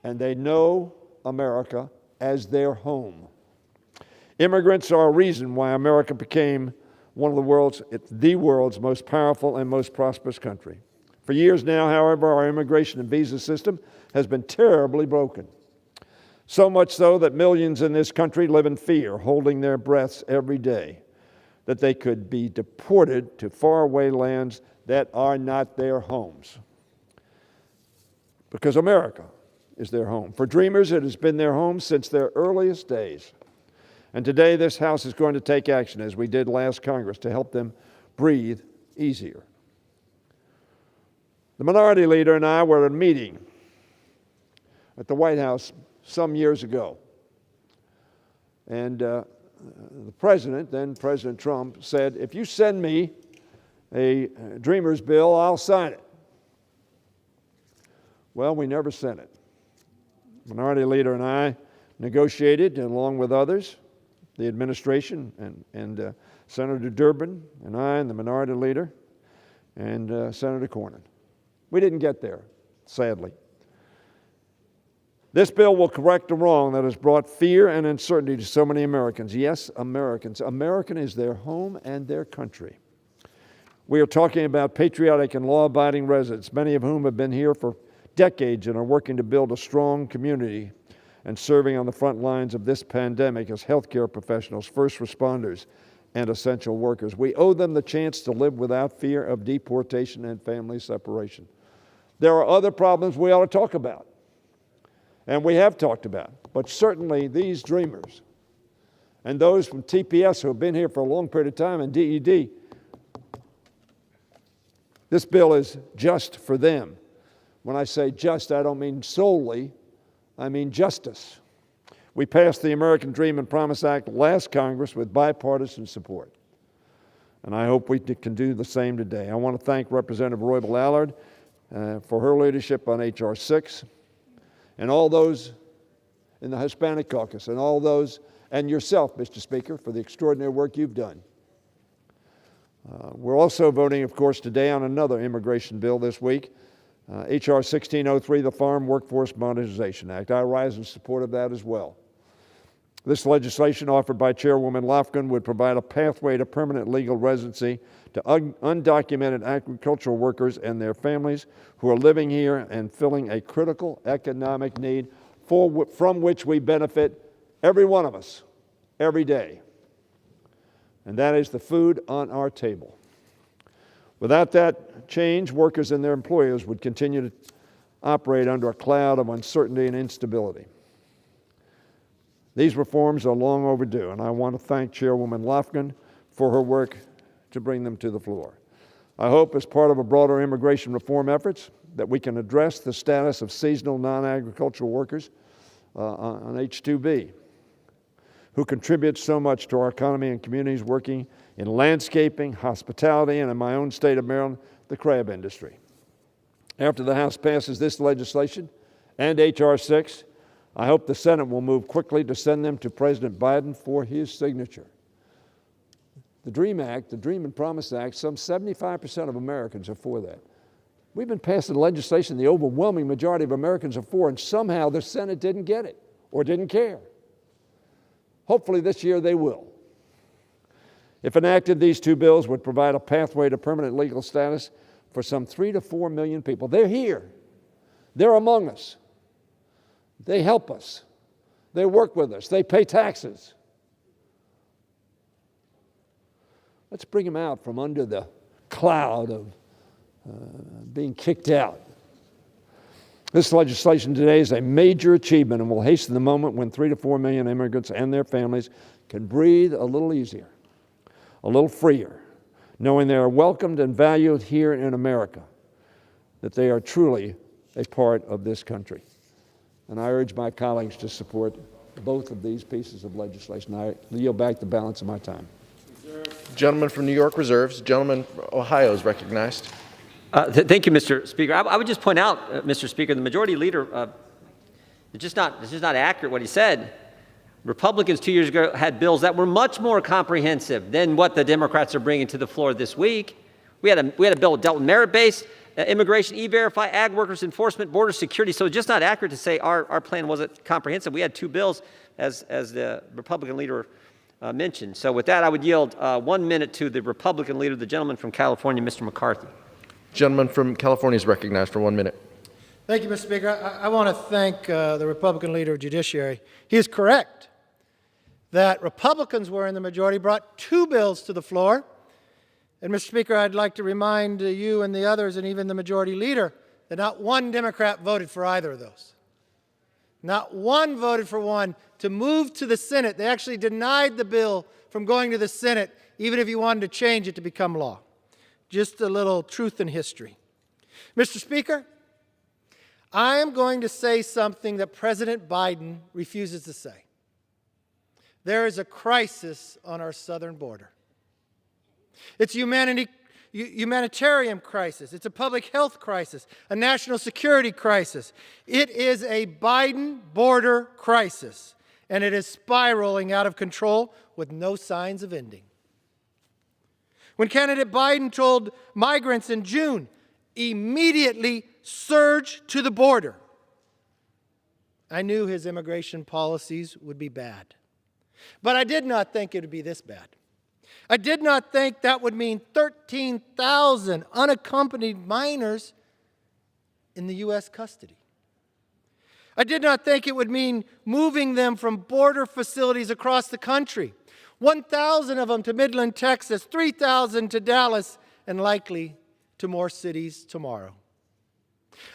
and they know America as their home. Immigrants are a reason why America became one of the world's most powerful and most prosperous country. For years now, however, our immigration and visa system has been terribly broken. So much so that millions in this country live in fear, holding their breaths every day, that they could be deported to faraway lands that are not their homes. Because America is their home. For Dreamers, it has been their home since their earliest days. And today, this House is going to take action, as we did last Congress, to help them breathe easier. The minority leader and I were at a meeting at the White House some years ago. And the president, then President Trump, said, if you send me a Dreamers bill, I'll sign it. Well, we never sent it. Minority leader and I negotiated, along with others, the administration and Senator Durbin and I and the minority leader and Senator Cornyn. We didn't get there, sadly. This bill will correct the wrong that has brought fear and uncertainty to so many Americans. Yes, Americans. American is their home and their country. We are talking about patriotic and law-abiding residents, many of whom have been here for decades and are working to build a strong community and serving on the front lines of this pandemic as healthcare professionals, first responders, and essential workers. We owe them the chance to live without fear of deportation and family separation. There are other problems we ought to talk about, and we have talked about, but certainly these Dreamers and those from TPS who have been here for a long period of time and DED, this bill is just for them. When I say just, I don't mean solely, I mean justice. We passed the American Dream and Promise Act last Congress with bipartisan support, and I hope we can do the same today. I want to thank Representative Roybal Allard for her leadership on H.R. 6, and all those in the Hispanic caucus, and all those, and yourself, Mr. Speaker, for the extraordinary work you've done. We're also voting, of course, today on another immigration bill this week, H.R. 1603, the Farm Workforce Modernization Act. I rise in support of that as well. This legislation offered by Chairwoman Lofgren would provide a pathway to permanent legal residency to undocumented agricultural workers and their families who are living here and filling a critical economic need from which we benefit, every one of us, every day. And that is the food on our table. Without that change, workers and their employers would continue to operate under a cloud of uncertainty and instability. These reforms are long overdue, and I want to thank Chairwoman Lofgren for her work to bring them to the floor. I hope, as part of a broader immigration reform efforts, that we can address the status of seasonal non-agricultural workers on H-2B, who contribute so much to our economy and communities working in landscaping, hospitality, and in my own state of Maryland, the crab industry. After the House passes this legislation and H.R. 6, I hope the Senate will move quickly to send them to President Biden for his signature. The DREAM Act, the Dream and Promise Act, some 75% of Americans are for that. We've been passing legislation the overwhelming majority of Americans are for, and somehow the Senate didn't get it or didn't care. Hopefully this year they will. If enacted, these two bills would provide a pathway to permanent legal status for some 3 to 4 million people. They're here. They're among us. They help us. They work with us. They pay taxes. Let's bring them out from under the cloud of being kicked out. This legislation today is a major achievement and will hasten the moment when 3 to 4 million immigrants and their families can breathe a little easier, a little freer, knowing they are welcomed and valued here in America, that they are truly a part of this country. And I urge my colleagues to support both of these pieces of legislation. I yield back the balance of my time. Gentleman from New York reserves. Gentleman from Ohio is recognized. Thank you, Mr. Speaker. I would just point out, Mr. Speaker, the majority leader, it's just not accurate what he said. Republicans 2 years ago had bills that were much more comprehensive than what the Democrats are bringing to the floor this week. We had a bill that dealt with merit-based immigration, E-Verify, ag workers enforcement, border security. So it's just not accurate to say our plan wasn't comprehensive. We had two bills, as the Republican leader mentioned. So with that, I would yield 1 minute to the Republican leader, the gentleman from California, Mr. McCarthy. Gentleman from California is recognized for 1 minute. Thank you, Mr. Speaker. I want to thank the Republican leader of Judiciary. He is correct that Republicans were in the majority, brought two bills to the floor. And, Mr. Speaker, I'd like to remind you and the others, and even the majority leader, that not one Democrat voted for either of those. Not one voted for one to move to the Senate. They actually denied the bill from going to the Senate, even if you wanted to change it to become law. Just a little truth in history. Mr. Speaker, I am going to say something that President Biden refuses to say. There is a crisis on our southern border. It's a humanitarian crisis. It's a public health crisis, a national security crisis. It is a Biden border crisis, and it is spiraling out of control with no signs of ending. When candidate Biden told migrants in June, immediately surge to the border, I knew his immigration policies would be bad. But I did not think it would be this bad. I did not think that would mean 13,000 unaccompanied minors in the U.S. custody. I did not think it would mean moving them from border facilities across the country, 1,000 of them to Midland, Texas, 3,000 to Dallas, and likely to more cities tomorrow.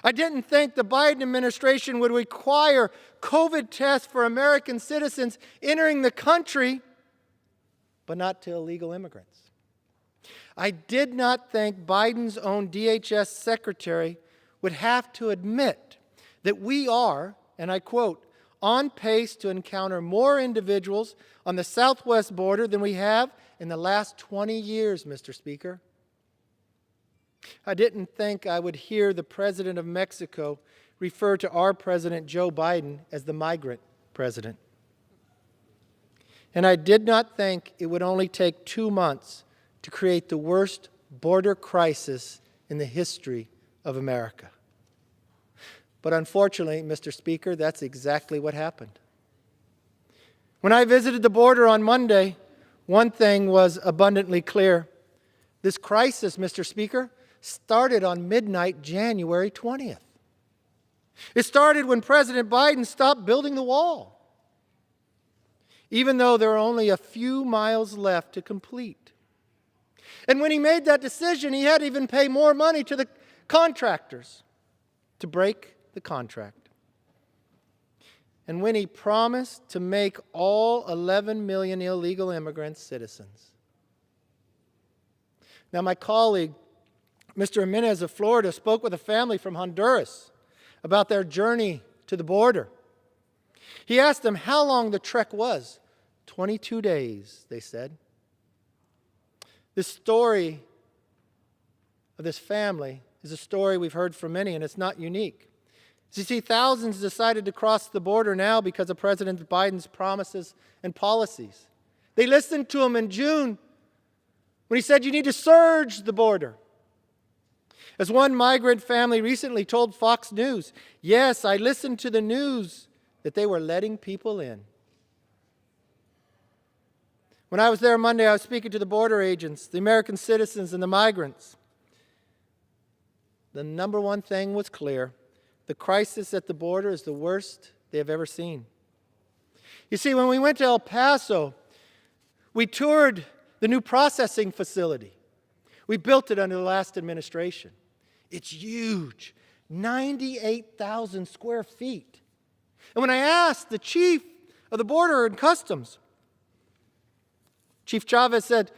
I didn't think the Biden administration would require COVID tests for American citizens entering the country, but not to illegal immigrants. I did not think Biden's own DHS secretary would have to admit that we are, and I quote, on pace to encounter more individuals on the southwest border than we have in the last 20 years, Mr. Speaker. I didn't think I would hear the president of Mexico refer to our president, Joe Biden, as the migrant president. And I did not think it would only take 2 months to create the worst border crisis in the history of America. But unfortunately, Mr. Speaker, that's exactly what happened. When I visited the border on Monday, one thing was abundantly clear. This crisis, Mr. Speaker, started on midnight, January 20th. It started when President Biden stopped building the wall, even though there are only a few miles left to complete. And when he made that decision, he had to even pay more money to the contractors to break the contract. And when he promised to make all 11 million illegal immigrants citizens. Now, my colleague, Mr. Jimenez of Florida, spoke with a family from Honduras about their journey to the border. He asked them how long the trek was. 22 days, they said. This story of this family is a story we've heard from many, and it's not unique. As you see, thousands decided to cross the border now because of President Biden's promises and policies. They listened to him in June when he said you need to surge the border. As one migrant family recently told Fox News, yes, I listened to the news that they were letting people in. When I was there Monday, I was speaking to the border agents, the American citizens, and the migrants. The number one thing was clear. The crisis at the border is the worst they have ever seen. You see, when we went to El Paso, we toured the new processing facility. We built it under the last administration. It's huge, 98,000 square feet. And when I asked the chief of the Border and Customs, Chief Chavez said,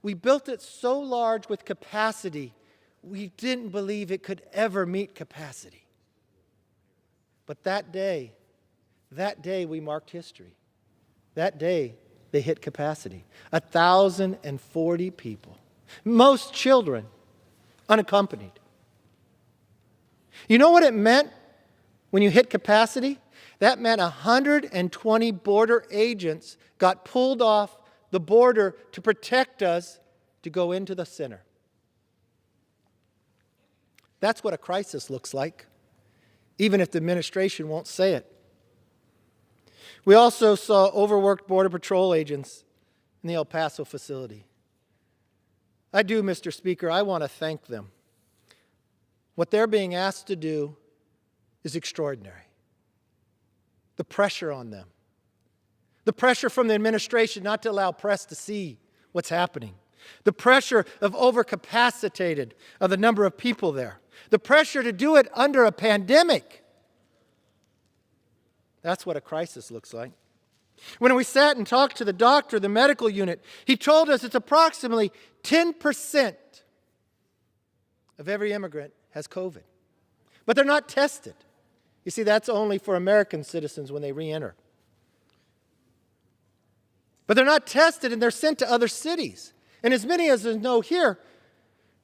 we built it so large with capacity, we didn't believe it could ever meet capacity. But that day, That day we marked history. That day they hit capacity. 1,040 people, most children, unaccompanied. You know what it meant when you hit capacity? That meant 120 border agents got pulled off the border to protect us to go into the center. That's what a crisis looks like, even if the administration won't say it. We also saw overworked Border Patrol agents in the El Paso facility. I do, Mr. Speaker, I want to thank them. What they're being asked to do is extraordinary. The pressure on them. The pressure from the administration not to allow press to see what's happening. The pressure of overcapacitated of the number of people there. The pressure to do it under a pandemic. That's what a crisis looks like. When we sat and talked to the doctor, the medical unit, he told us it's approximately 10% of every immigrant has COVID. But they're not tested. You see, that's only for American citizens when they re-enter. But they're not tested and they're sent to other cities. And as many as know here,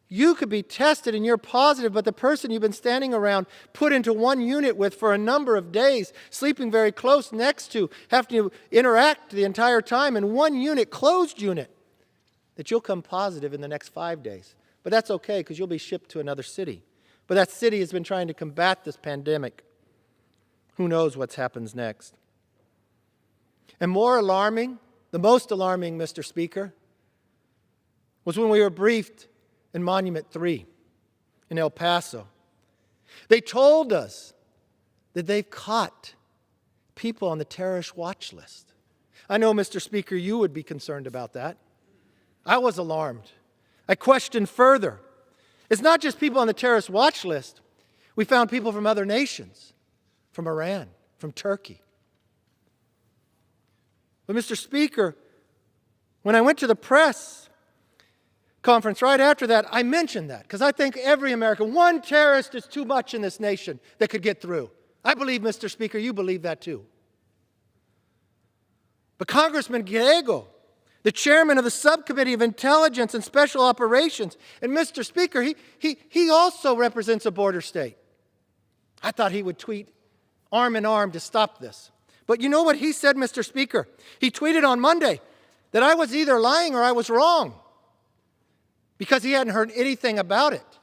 you could be tested and you're positive, but the person you've been standing around put into one unit with for a number of days, sleeping very close next to, having to interact the entire time in one unit, closed unit, that you'll come positive in the next 5 days. But that's okay because you'll be shipped to another city. But that city has been trying to combat this pandemic. Who knows what happens next? And more alarming, the most alarming, Mr. Speaker, was when we were briefed in Monument 3 in El Paso. They told us that they've caught people on the terrorist watch list. I know, Mr. Speaker, you would be concerned about that. I was alarmed. I questioned further. It's not just people on the terrorist watch list. We found people from other nations, from Iran, from Turkey. But, Mr. Speaker, when I went to the press conference right after that, I mentioned that because I think every American, one terrorist is too much in this nation that could get through. I believe, Mr. Speaker, you believe that too. But Congressman Gallego, the chairman of the Subcommittee of Intelligence and Special Operations, and Mr. Speaker, he also represents a border state. I thought he would tweet arm in arm to stop this. But you know what he said, Mr. Speaker? He tweeted on Monday that I was either lying or I was wrong because he hadn't heard anything about it.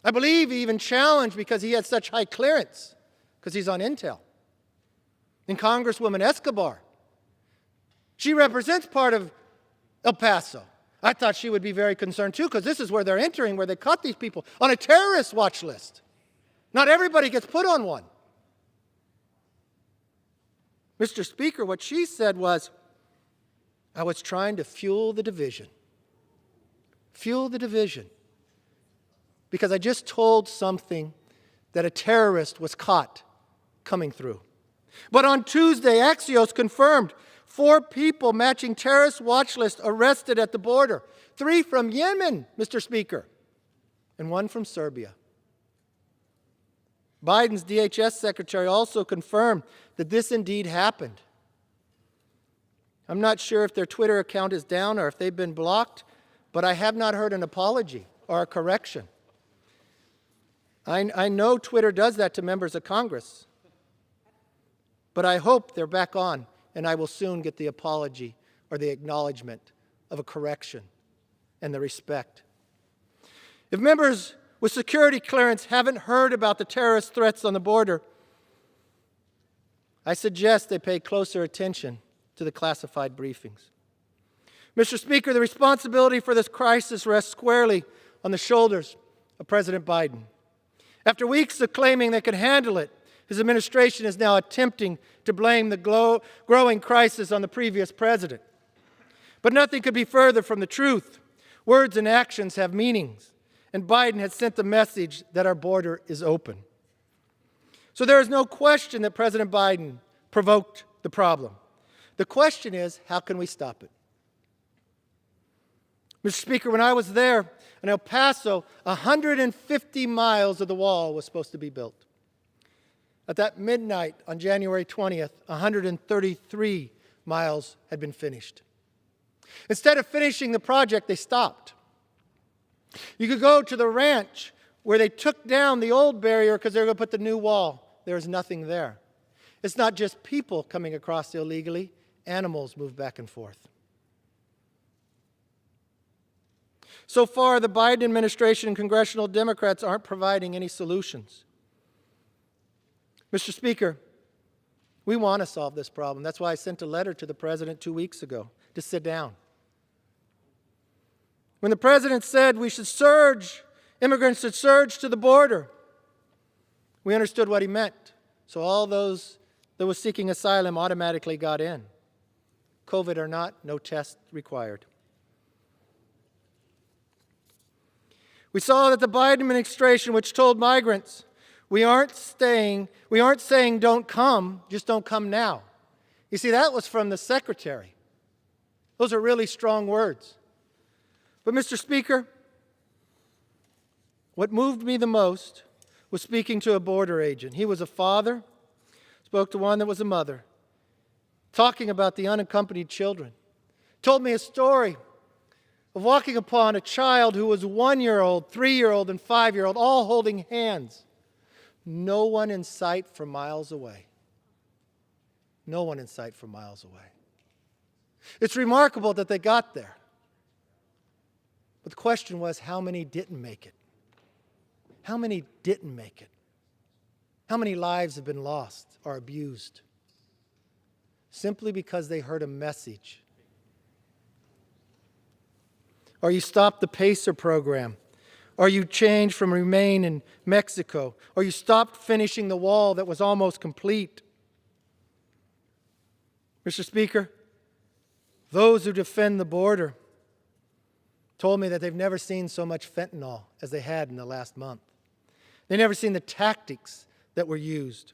I believe he even challenged because he had such high clearance because he's on Intel. And Congresswoman Escobar, she represents part of El Paso. I thought she would be very concerned too because this is where they're entering, where they caught these people on a terrorist watch list. Not everybody gets put on one. Mr. Speaker, what she said was, I was trying to fuel the division. Fuel the division. Because I just told something that a terrorist was caught coming through. But on Tuesday, Axios confirmed 4 people matching terrorist watch list arrested at the border. 3 from Yemen, Mr. Speaker, and 1 from Serbia. Biden's DHS secretary also confirmed that this indeed happened. I'm not sure if their Twitter account is down or if they've been blocked, but I have not heard an apology or a correction. I know Twitter does that to members of Congress, but I hope they're back on and I will soon get the apology or the acknowledgement of a correction and the respect. If members with security clearance haven't heard about the terrorist threats on the border, I suggest they pay closer attention to the classified briefings. Mr. Speaker, the responsibility for this crisis rests squarely on the shoulders of President Biden. After weeks of claiming they could handle it, his administration is now attempting to blame the growing crisis on the previous president. But nothing could be further from the truth. Words and actions have meanings, and Biden has sent the message that our border is open. So there is no question that President Biden provoked the problem. The question is, how can we stop it? Mr. Speaker, when I was there in El Paso, 150 miles of the wall was supposed to be built. At that midnight on January 20th, 133 miles had been finished. Instead of finishing the project, they stopped. You could go to the ranch where they took down the old barrier because they were going to put the new wall. There is nothing there. It's not just people coming across illegally, animals move back and forth. So far, the Biden administration and congressional Democrats aren't providing any solutions. Mr. Speaker, we want to solve this problem. That's why I sent a letter to the president 2 weeks ago to sit down. When the president said immigrants should surge to the border, we understood what he meant. So all those that were seeking asylum automatically got in. COVID or not, no test required. We saw that the Biden administration, which told migrants, we aren't saying don't come, just don't come now. You see, that was from the secretary. Those are really strong words. But Mr. Speaker, what moved me the most was speaking to a border agent. He was a father, spoke to one that was a mother, talking about the unaccompanied children. Told me a story of walking upon a child who was 1-year-old, 3-year-old, and 5-year-old, all holding hands. No one in sight for miles away. No one in sight for miles away. It's remarkable that they got there. But the question was, how many didn't make it? How many didn't make it? How many lives have been lost or abused? Simply because they heard a message. Or you stopped the PACER program. Or you changed from Remain in Mexico. Or you stopped finishing the wall that was almost complete. Mr. Speaker, those who defend the border told me that they've never seen so much fentanyl as they had in the last month. They've never seen the tactics that were used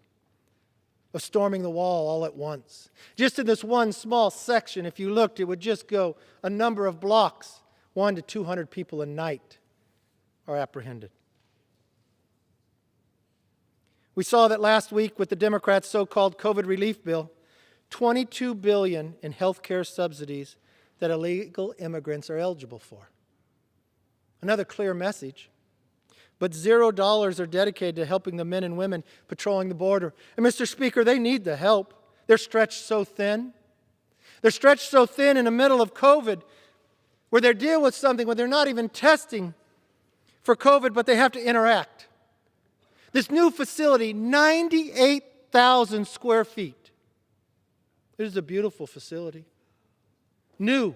of storming the wall all at once. Just in this one small section, if you looked, it would just go a number of blocks. 100 to 200 people a night are apprehended. We saw that last week with the Democrats' so-called COVID relief bill, $22 billion in health care subsidies that illegal immigrants are eligible for. Another clear message. But $0 are dedicated to helping the men and women patrolling the border. And Mr. Speaker, they need the help. They're stretched so thin. They're stretched so thin in the middle of COVID where they're dealing with something where they're not even testing for COVID, but they have to interact. This new facility, 98,000 square feet. It is a beautiful facility. New.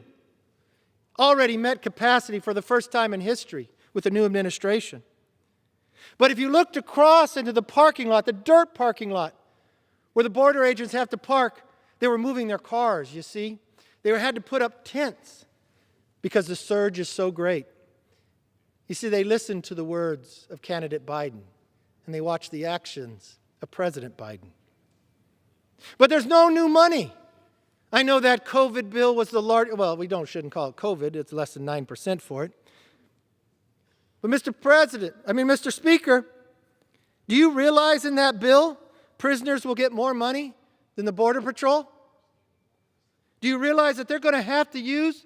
Already met capacity for the first time in history with the new administration. But if you looked across into the parking lot, the dirt parking lot, where the border agents have to park, they were moving their cars, you see. They had to put up tents because the surge is so great. You see, they listened to the words of candidate Biden, and they watched the actions of President Biden. But there's no new money. I know that COVID bill was the largest, well, shouldn't call it COVID, it's less than 9% for it. But Mr. Speaker, do you realize in that bill, prisoners will get more money than the Border Patrol? Do you realize that they're going to have to use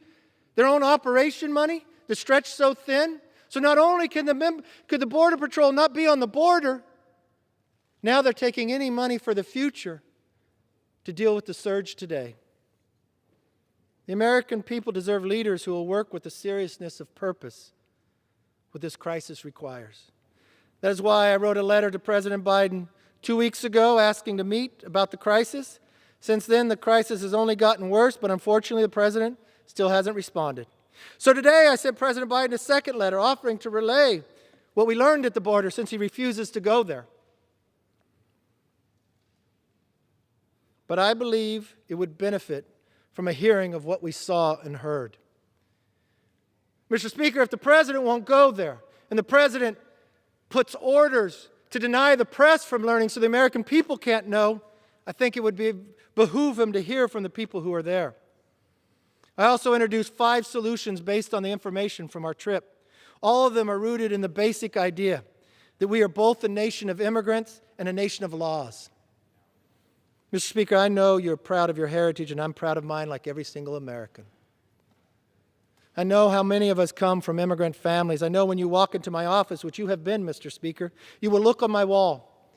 their own operation money to stretch so thin? So not only could the Border Patrol not be on the border, now they're taking any money for the future to deal with the surge today. The American people deserve leaders who will work with the seriousness of purpose what this crisis requires. That is why I wrote a letter to President Biden 2 weeks ago asking to meet about the crisis. Since then, the crisis has only gotten worse, but unfortunately the President still hasn't responded. So today I sent President Biden a second letter offering to relay what we learned at the border since he refuses to go there. But I believe it would benefit from a hearing of what we saw and heard. Mr. Speaker, if the President won't go there and the President puts orders to deny the press from learning so the American people can't know, I think it would behoove him to hear from the people who are there. I also introduced 5 solutions based on the information from our trip. All of them are rooted in the basic idea that we are both a nation of immigrants and a nation of laws. Mr. Speaker, I know you're proud of your heritage, and I'm proud of mine like every single American. I know how many of us come from immigrant families. I know when you walk into my office, which you have been, Mr. Speaker, you will look on my wall.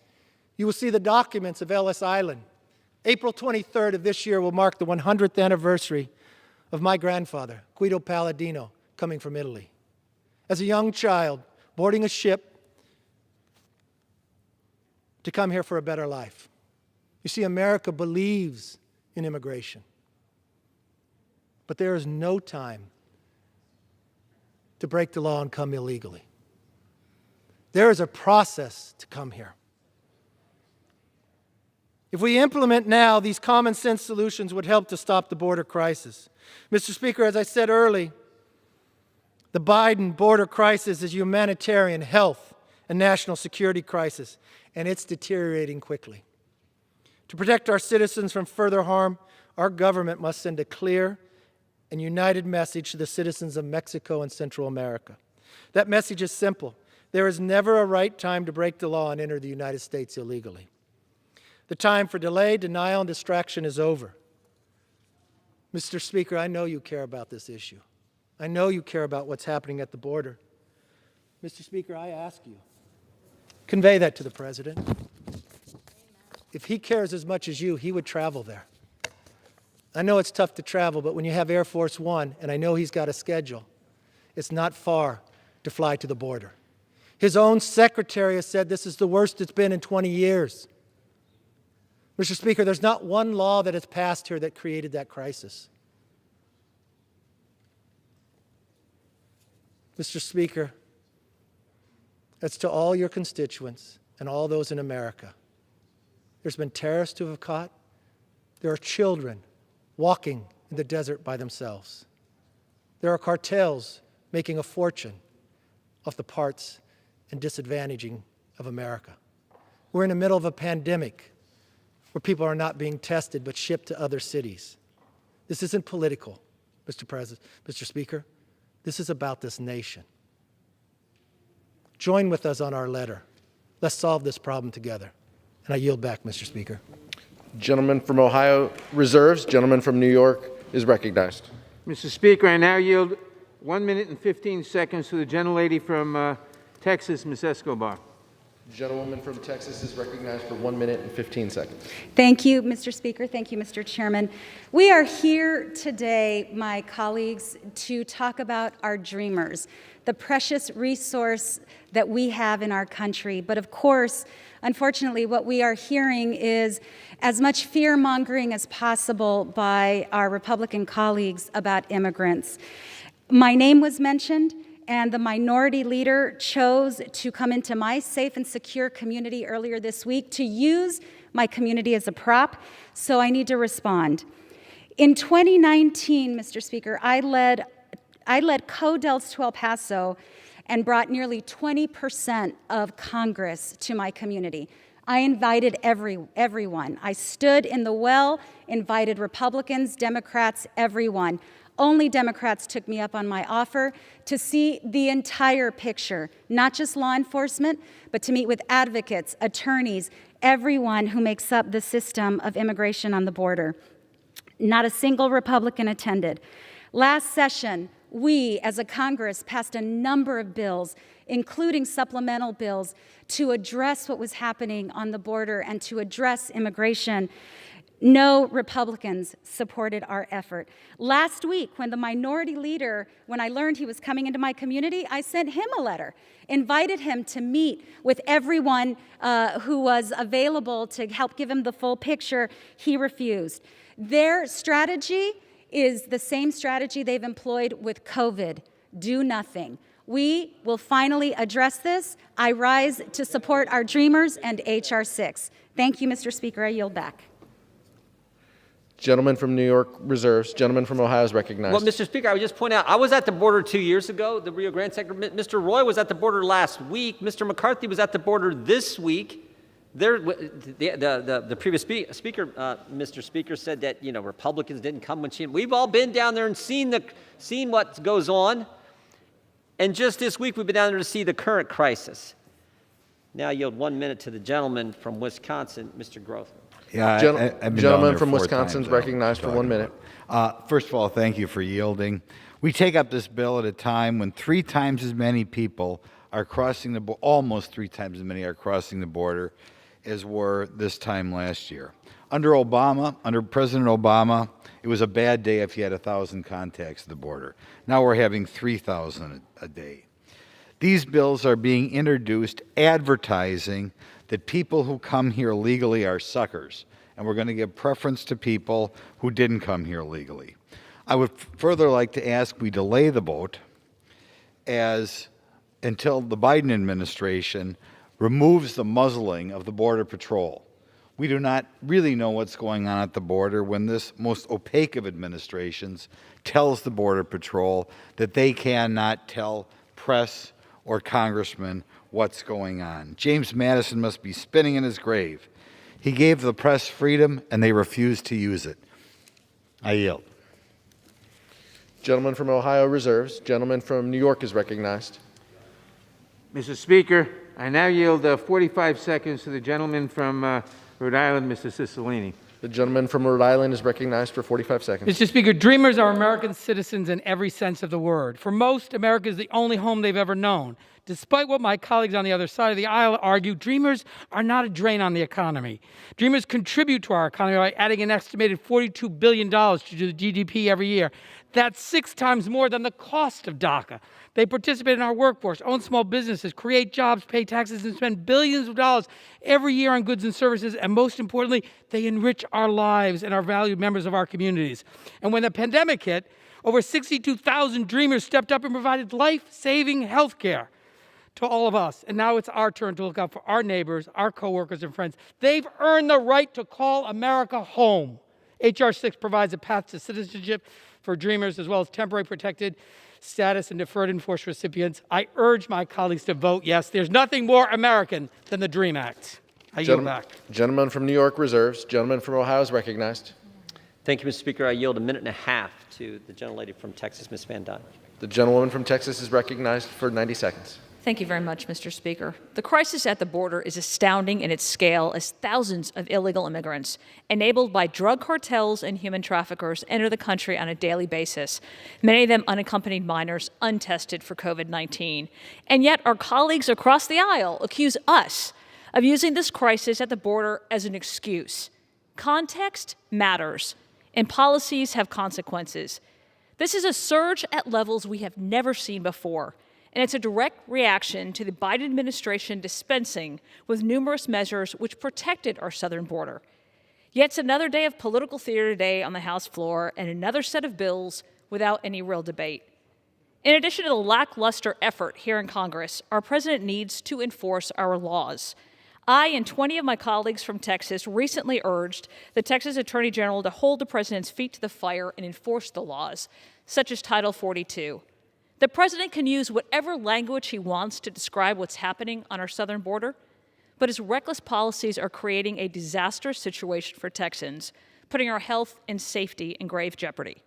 You will see the documents of Ellis Island. April 23rd of this year will mark the 100th anniversary of my grandfather, Guido Palladino, coming from Italy. As a young child, boarding a ship to come here for a better life. You see, America believes in immigration. But there is no time to break the law and come illegally. There is a process to come here. If we implement now, these common sense solutions would help to stop the border crisis. Mr. Speaker, as I said early, the Biden border crisis is a humanitarian, health, and national security crisis, and it's deteriorating quickly. To protect our citizens from further harm, our government must send a clear and united message to the citizens of Mexico and Central America. That message is simple. There is never a right time to break the law and enter the United States illegally. The time for delay, denial, and distraction is over. Mr. Speaker, I know you care about this issue. I know you care about what's happening at the border. Mr. Speaker, I ask you, convey that to the President. If he cares as much as you, he would travel there. I know it's tough to travel, but when you have Air Force One, and I know he's got a schedule, it's not far to fly to the border. His own secretary has said this is the worst it's been in 20 years. Mr. Speaker, there's not one law that has passed here that created that crisis. Mr. Speaker, it's to all your constituents and all those in America. There's been terrorists who have caught. There are children walking in the desert by themselves. There are cartels making a fortune off the parts and disadvantaging of America. We're in the middle of a pandemic where people are not being tested but shipped to other cities. This isn't political, Mr. Speaker. This is about this nation. Join with us on our letter. Let's solve this problem together. And I yield back, Mr. Speaker. Gentleman from Ohio reserves. Gentleman from New York is recognized. Mr. Speaker, I now yield 1 minute and 15 seconds to the gentlelady from Texas, Ms. Escobar. Gentlewoman from Texas is recognized for 1 minute and 15 seconds. Thank you, Mr. Speaker. Thank you, Mr. Chairman. We are here today, my colleagues, to talk about our dreamers, the precious resource that we have in our country. But of course, unfortunately, what we are hearing is as much fear-mongering as possible by our Republican colleagues about immigrants. My name was mentioned, and the minority leader chose to come into my safe and secure community earlier this week to use my community as a prop, so I need to respond. In 2019, Mr. Speaker, I led CODELS to El Paso and brought nearly 20% of Congress to my community. I invited everyone. I stood in the well, invited Republicans, Democrats, everyone. Only Democrats took me up on my offer to see the entire picture, not just law enforcement, but to meet with advocates, attorneys, everyone who makes up the system of immigration on the border. Not a single Republican attended. Last session, we as a Congress passed a number of bills, including supplemental bills, to address what was happening on the border and to address immigration. No Republicans supported our effort. Last week, when the minority leader, when I learned he was coming into my community, I sent him a letter, invited him to meet with everyone who was available to help give him the full picture. He refused. Their strategy is the same strategy they've employed with COVID: do nothing. We will finally address this. I rise to support our dreamers and H.R. 6. Thank you, Mr. Speaker. I yield back. Gentleman from New York reserves. Gentleman from Ohio is recognized. Well, Mr. Speaker, I would just point out, I was at the border 2 years ago, the Rio Grande sector. Mr. Roy was at the border last week. Mr. McCarthy was at the border this week. The previous speaker, Mr. Speaker, said that Republicans didn't come when we've all been down there and seen what goes on. And just this week, we've been down there to see the current crisis. Now I yield 1 minute to the gentleman from Wisconsin, Mr. Grothman. Yeah, I've been Gentleman down there from 4 Wisconsin is times now, recognized for 1 minute. First of all, thank you for yielding. We take up this bill at a time when 3 times as many people are crossing the border, almost 3 times as many are crossing the border as were this time last year. Under President Obama, it was a bad day if you had 1,000 contacts at the border. Now we're having 3,000 a day. These bills are being introduced advertising that people who come here legally are suckers, and we're going to give preference to people who didn't come here legally. I would further like to ask we delay the vote until the Biden administration removes the muzzling of the Border Patrol. We do not really know what's going on at the border when this most opaque of administrations tells the Border Patrol that they cannot tell press or congressmen what's going on. James Madison must be spinning in his grave. He gave the press freedom, and they refused to use it. I yield. Gentleman from Ohio reserves. Gentleman from New York is recognized. Mr. Speaker, I now yield 45 seconds to the gentleman from Rhode Island, Mr. Cicilline. The gentleman from Rhode Island is recognized for 45 seconds. Mr. Speaker, dreamers are American citizens in every sense of the word. For most, America is the only home they've ever known. Despite what my colleagues on the other side of the aisle argue, dreamers are not a drain on the economy. Dreamers contribute to our economy by adding an estimated $42 billion to the GDP every year. That's 6 times more than the cost of DACA. They participate in our workforce, own small businesses, create jobs, pay taxes, and spend billions of dollars every year on goods and services. And most importantly, they enrich our lives and are valued members of our communities. And when the pandemic hit, over 62,000 dreamers stepped up and provided life-saving health care to all of us. And now it's our turn to look out for our neighbors, our coworkers, and friends. They've earned the right to call America home. H.R. 6 provides a path to citizenship for dreamers, as well as temporary protected status and deferred enforced recipients. I urge my colleagues to vote yes. There's nothing more American than the DREAM Act. I yield back. Gentleman from New York reserves. Gentleman from Ohio is recognized. Thank you, Mr. Speaker. I yield 1.5 minutes to the gentlelady from Texas, Ms. Van Dyne. The gentlewoman from Texas is recognized for 90 seconds. Thank you very much, Mr. Speaker. The crisis at the border is astounding in its scale as thousands of illegal immigrants, enabled by drug cartels and human traffickers, enter the country on a daily basis, many of them unaccompanied minors untested for COVID-19. And yet our colleagues across the aisle accuse us of using this crisis at the border as an excuse. Context matters, and policies have consequences. This is a surge at levels we have never seen before. And it's a direct reaction to the Biden administration dispensing with numerous measures which protected our southern border. Yet it's another day of political theater today on the House floor and another set of bills without any real debate. In addition to the lackluster effort here in Congress, our president needs to enforce our laws. I and 20 of my colleagues from Texas recently urged the Texas Attorney General to hold the president's feet to the fire and enforce the laws, such as Title 42. The president can use whatever language he wants to describe what's happening on our southern border, but his reckless policies are creating a disastrous situation for Texans, putting our health and safety in grave jeopardy.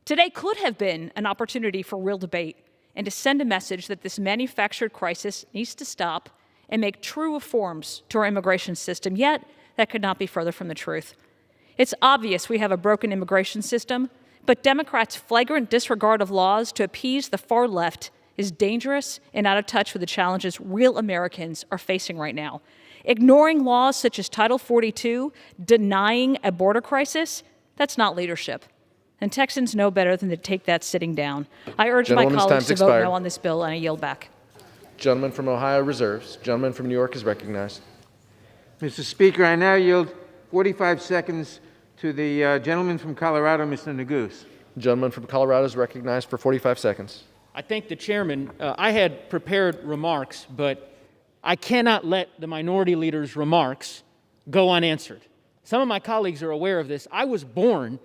Today could have been an opportunity for real debate and to send a message that this manufactured crisis needs to stop and make true reforms to our immigration system, yet that could not be further from the truth. It's obvious we have a broken immigration system, but Democrats' flagrant disregard of laws to appease the far left is dangerous and out of touch with the challenges real Americans are facing right now. Ignoring laws such as Title 42, denying a border crisis, that's not leadership. And Texans know better than to take that sitting down. I urge my colleagues to vote no on this bill, and I yield back. Gentleman from Ohio reserves. Gentleman from New York is recognized. Mr. Speaker, I now yield 45 seconds to the gentleman from Colorado, Mr. Neguse. Gentleman from Colorado is recognized for 45 seconds. I thank the chairman. I had prepared remarks, but I cannot let the minority leader's remarks go unanswered. Some of my colleagues are aware of this. I was born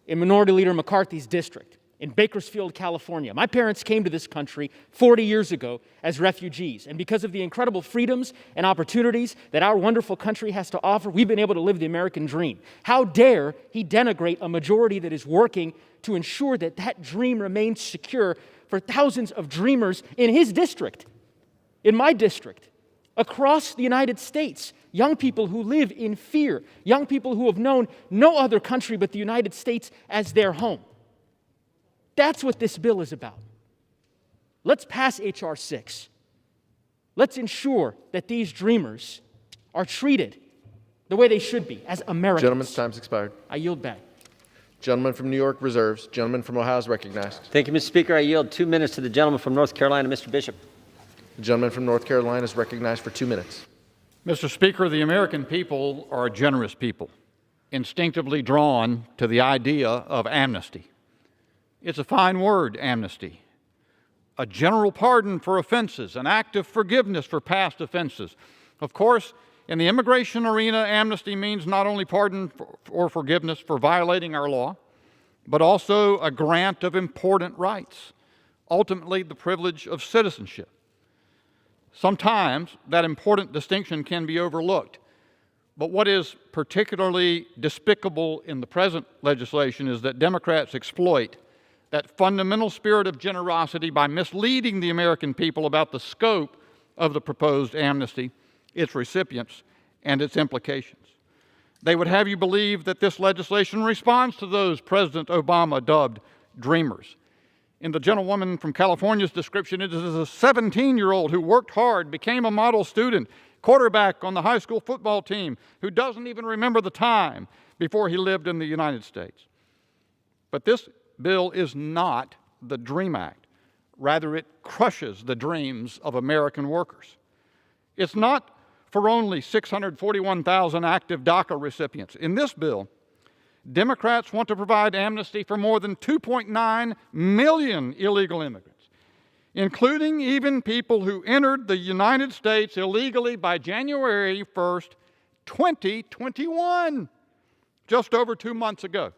in Minority Leader McCarthy's district in Bakersfield, California. My parents came to this country 40 years ago as refugees, and because of the incredible freedoms and opportunities that our wonderful country has to offer, we've been able to live the American dream. How dare he denigrate a majority that is working to ensure that that dream remains secure for thousands of dreamers in his district, in my district. across the United States. Young people who live in fear, young people who have known no other country but the United States as their home. That's what this bill is about. Let's pass H.R. 6. Let's ensure that these dreamers are treated the way they should be, as Americans. Gentleman's time's expired. I yield back. Gentleman from New York reserves. Gentleman from Ohio is recognized. Thank you, Mr. Speaker. I yield 2 minutes to the gentleman from North Carolina, Mr. Bishop. The gentleman from North Carolina is recognized for 2 minutes. Mr. Speaker, the American people are a generous people, instinctively drawn to the idea of amnesty. It's a fine word, amnesty. A general pardon for offenses, an act of forgiveness for past offenses. Of course, in the immigration arena, amnesty means not only pardon or forgiveness for violating our law, but also a grant of important rights, ultimately the privilege of citizenship. Sometimes that important distinction can be overlooked. But what is particularly despicable in the present legislation is that Democrats exploit that fundamental spirit of generosity by misleading the American people about the scope of the proposed amnesty, its recipients, and its implications. They would have you believe that this legislation responds to those President Obama dubbed dreamers. In the gentlewoman from California's description, it is a 17-year-old who worked hard, became a model student, quarterback on the high school football team, who doesn't even remember the time before he lived in the United States. But this bill is not the DREAM Act. Rather, it crushes the dreams of American workers. It's not for only 641,000 active DACA recipients. In this bill, Democrats want to provide amnesty for more than 2.9 million illegal immigrants, including even people who entered the United States illegally by January 1st, 2021, just over 2 months ago.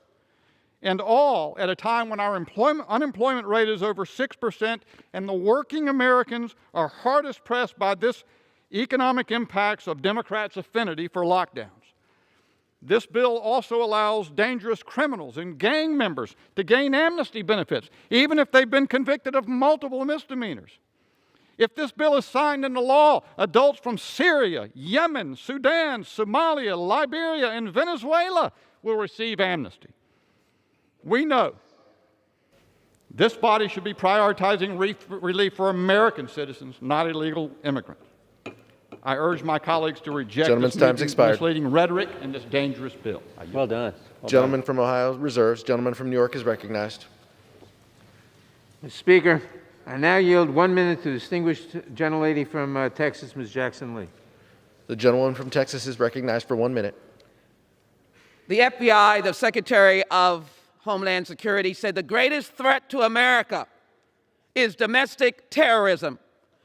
And all at a time when our unemployment rate is over 6% and the working Americans are hardest pressed by this economic impacts of Democrats' affinity for lockdowns. This bill also allows dangerous criminals and gang members to gain amnesty benefits, even if they've been convicted of multiple misdemeanors. If this bill is signed into law, adults from Syria, Yemen, Sudan, Somalia, Liberia, and Venezuela will receive amnesty. We know this body should be prioritizing relief for American citizens, not illegal immigrants. I urge my colleagues to reject this misleading rhetoric and this dangerous bill. Well done. Gentleman from Ohio reserves. Gentleman from New York is recognized. Mr. Speaker, I now yield 1 minute to the distinguished gentlelady from Texas, Ms. Jackson Lee. The gentleman from Texas is recognized for 1 minute. The FBI, the Secretary of Homeland Security, said the greatest threat to America is domestic terrorism,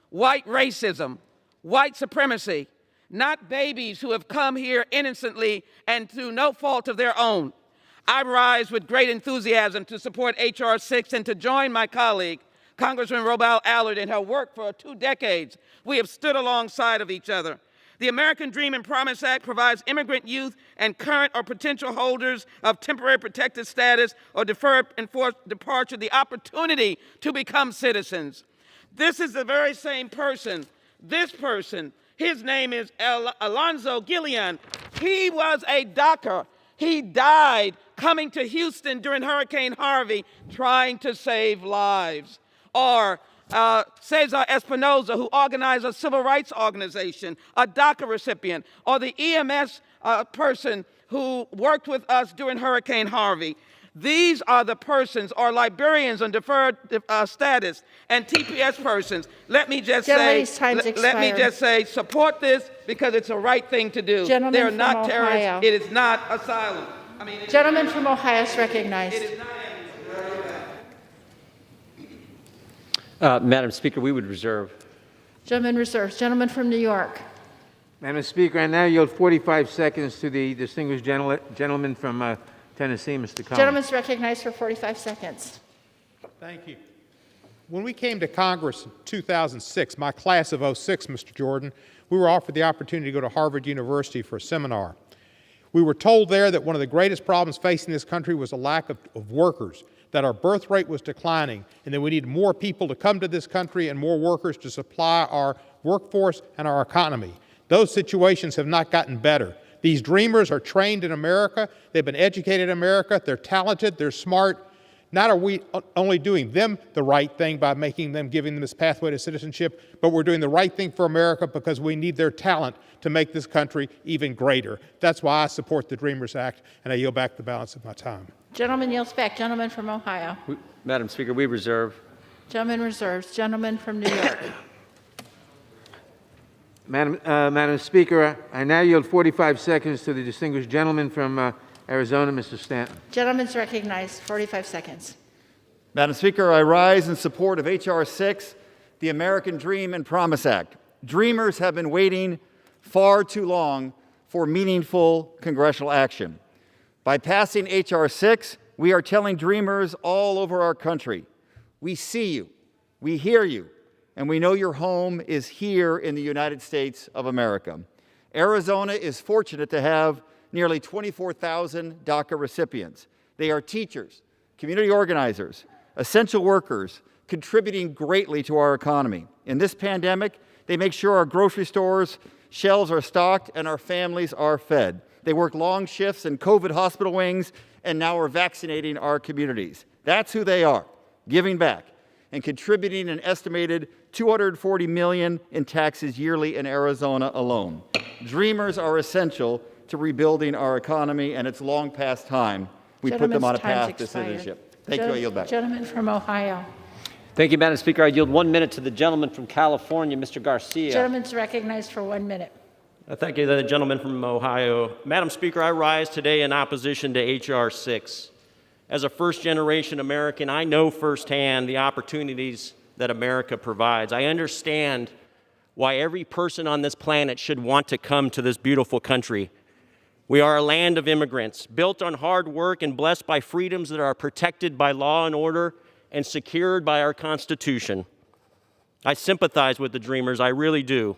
white racism, white supremacy, not babies who have come here innocently and through no fault of their own. I rise with great enthusiasm to support H.R. 6 and to join my colleague, Congressman Robel Allard, in her work for 2 decades. We have stood alongside of each other. The American Dream and Promise Act provides immigrant youth and current or potential holders of temporary protected status or deferred enforced departure the opportunity to become citizens. This is the very same person. This person, his name is Alonzo Gillian. He was a DACA. He died coming to Houston during Hurricane Harvey trying to save lives. Or Cesar Espinoza, who organized a civil rights organization, a DACA recipient. Or the EMS person who worked with us during Hurricane Harvey. These are the persons, or Liberians on deferred status, and TPS persons. Let me just say, support this because it's the right thing to do. They're not terrorists. It is not asylum. Gentleman from Ohio is recognized. It is not Madam Speaker, we would reserve. Gentleman reserves. Gentleman from New York. Madam Speaker, I now yield 45 seconds to the distinguished gentleman from Tennessee, Mr. Capone. Gentleman is recognized for 45 seconds. Thank you. When we came to Congress in 2006, my class of '06, Mr. Jordan, we were offered the opportunity to go to Harvard University for a seminar. We were told there that one of the greatest problems facing this country was a lack of workers, that our birth rate was declining, and that we needed more people to come to this country and more workers to supply our workforce, and our economy. Those situations have not gotten better. These dreamers are trained in America. They've been educated in America. They're talented. They're smart. Not are we only doing them the right thing by giving them this pathway to citizenship, but we're doing the right thing for America because we need their talent to make this country even greater. That's why I support the Dreamers Act, and I yield back the balance of my time. Gentleman yields back. Gentleman from Ohio. Madam Speaker, we reserve. Gentleman reserves. Gentleman from New York. Madam Speaker, I now yield 45 seconds to the distinguished gentleman from Arizona, Mr. Stanton. Gentleman's recognized. 45 seconds. Madam Speaker, I rise in support of H.R. 6, the American Dream and Promise Act. Dreamers have been waiting far too long for meaningful congressional action. By passing H.R. 6, we are telling dreamers all over our country, we see you, we hear you, and we know your home is here in the United States of America. Arizona is fortunate to have nearly 24,000 DACA recipients. They are teachers, community organizers, essential workers, contributing greatly to our economy. In this pandemic, they make sure our grocery stores' shelves are stocked and our families are fed. They work long shifts in COVID hospital wings and now are vaccinating our communities. That's who they are, giving back and contributing an estimated $240 million in taxes yearly in Arizona alone. Dreamers are essential to rebuilding our economy, and it's long past time we put them on a path to citizenship. Thank you. I yield back. Gentleman from Ohio. Thank you, Madam Speaker. I yield 1 minute to the gentleman from California, Mr. Garcia. Gentleman's recognized for 1 minute. Thank you, the gentleman from Ohio. Madam Speaker, I rise today in opposition to H.R. 6. As a first-generation American, I know firsthand the opportunities that America provides. I understand why every person on this planet should want to come to this beautiful country. We are a land of immigrants, built on hard work and blessed by freedoms that are protected by law and order and secured by our Constitution. I sympathize with the dreamers, I really do.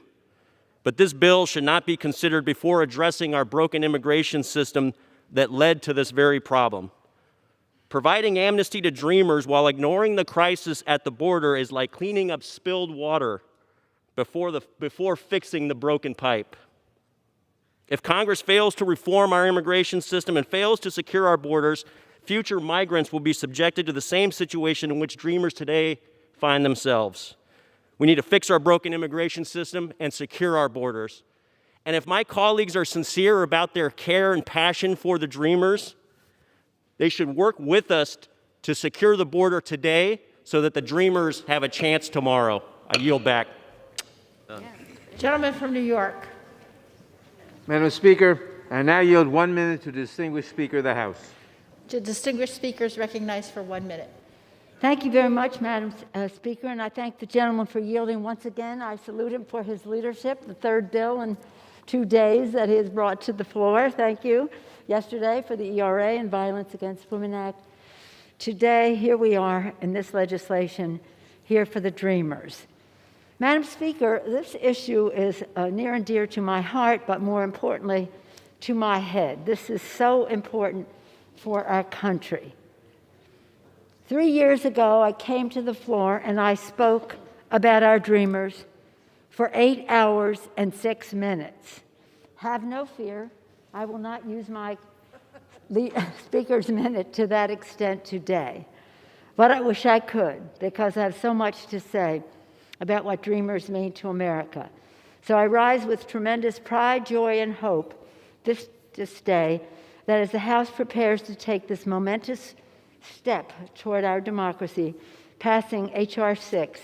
But this bill should not be considered before addressing our broken immigration system that led to this very problem. Providing amnesty to dreamers while ignoring the crisis at the border is like cleaning up spilled water before fixing the broken pipe. If Congress fails to reform our immigration system and fails to secure our borders, future migrants will be subjected to the same situation in which dreamers today find themselves. We need to fix our broken immigration system and secure our borders. And if my colleagues are sincere about their care and passion for the dreamers, they should work with us to secure the border today so that the dreamers have a chance tomorrow. I yield back. Gentleman from New York. Madam Speaker, I now yield 1 minute to the distinguished Speaker of the House. The distinguished speaker is recognized for 1 minute. Thank you very much, Madam Speaker, and I thank the gentleman for yielding once again. I salute him for his leadership, the third bill in 2 days that he has brought to the floor. Thank you. Yesterday for the ERA and Violence Against Women Act. Today, here we are in this legislation, here for the dreamers. Madam Speaker, this issue is near and dear to my heart, but more importantly, to my head. This is so important for our country. 3 years ago, I came to the floor and I spoke about our dreamers for 8 hours and 6 minutes. Have no fear, I will not use my speaker's minute to that extent today. But I wish I could, because I have so much to say about what dreamers mean to America. So I rise with tremendous pride, joy, and hope this day that as the House prepares to take this momentous step toward our democracy, passing H.R. 6,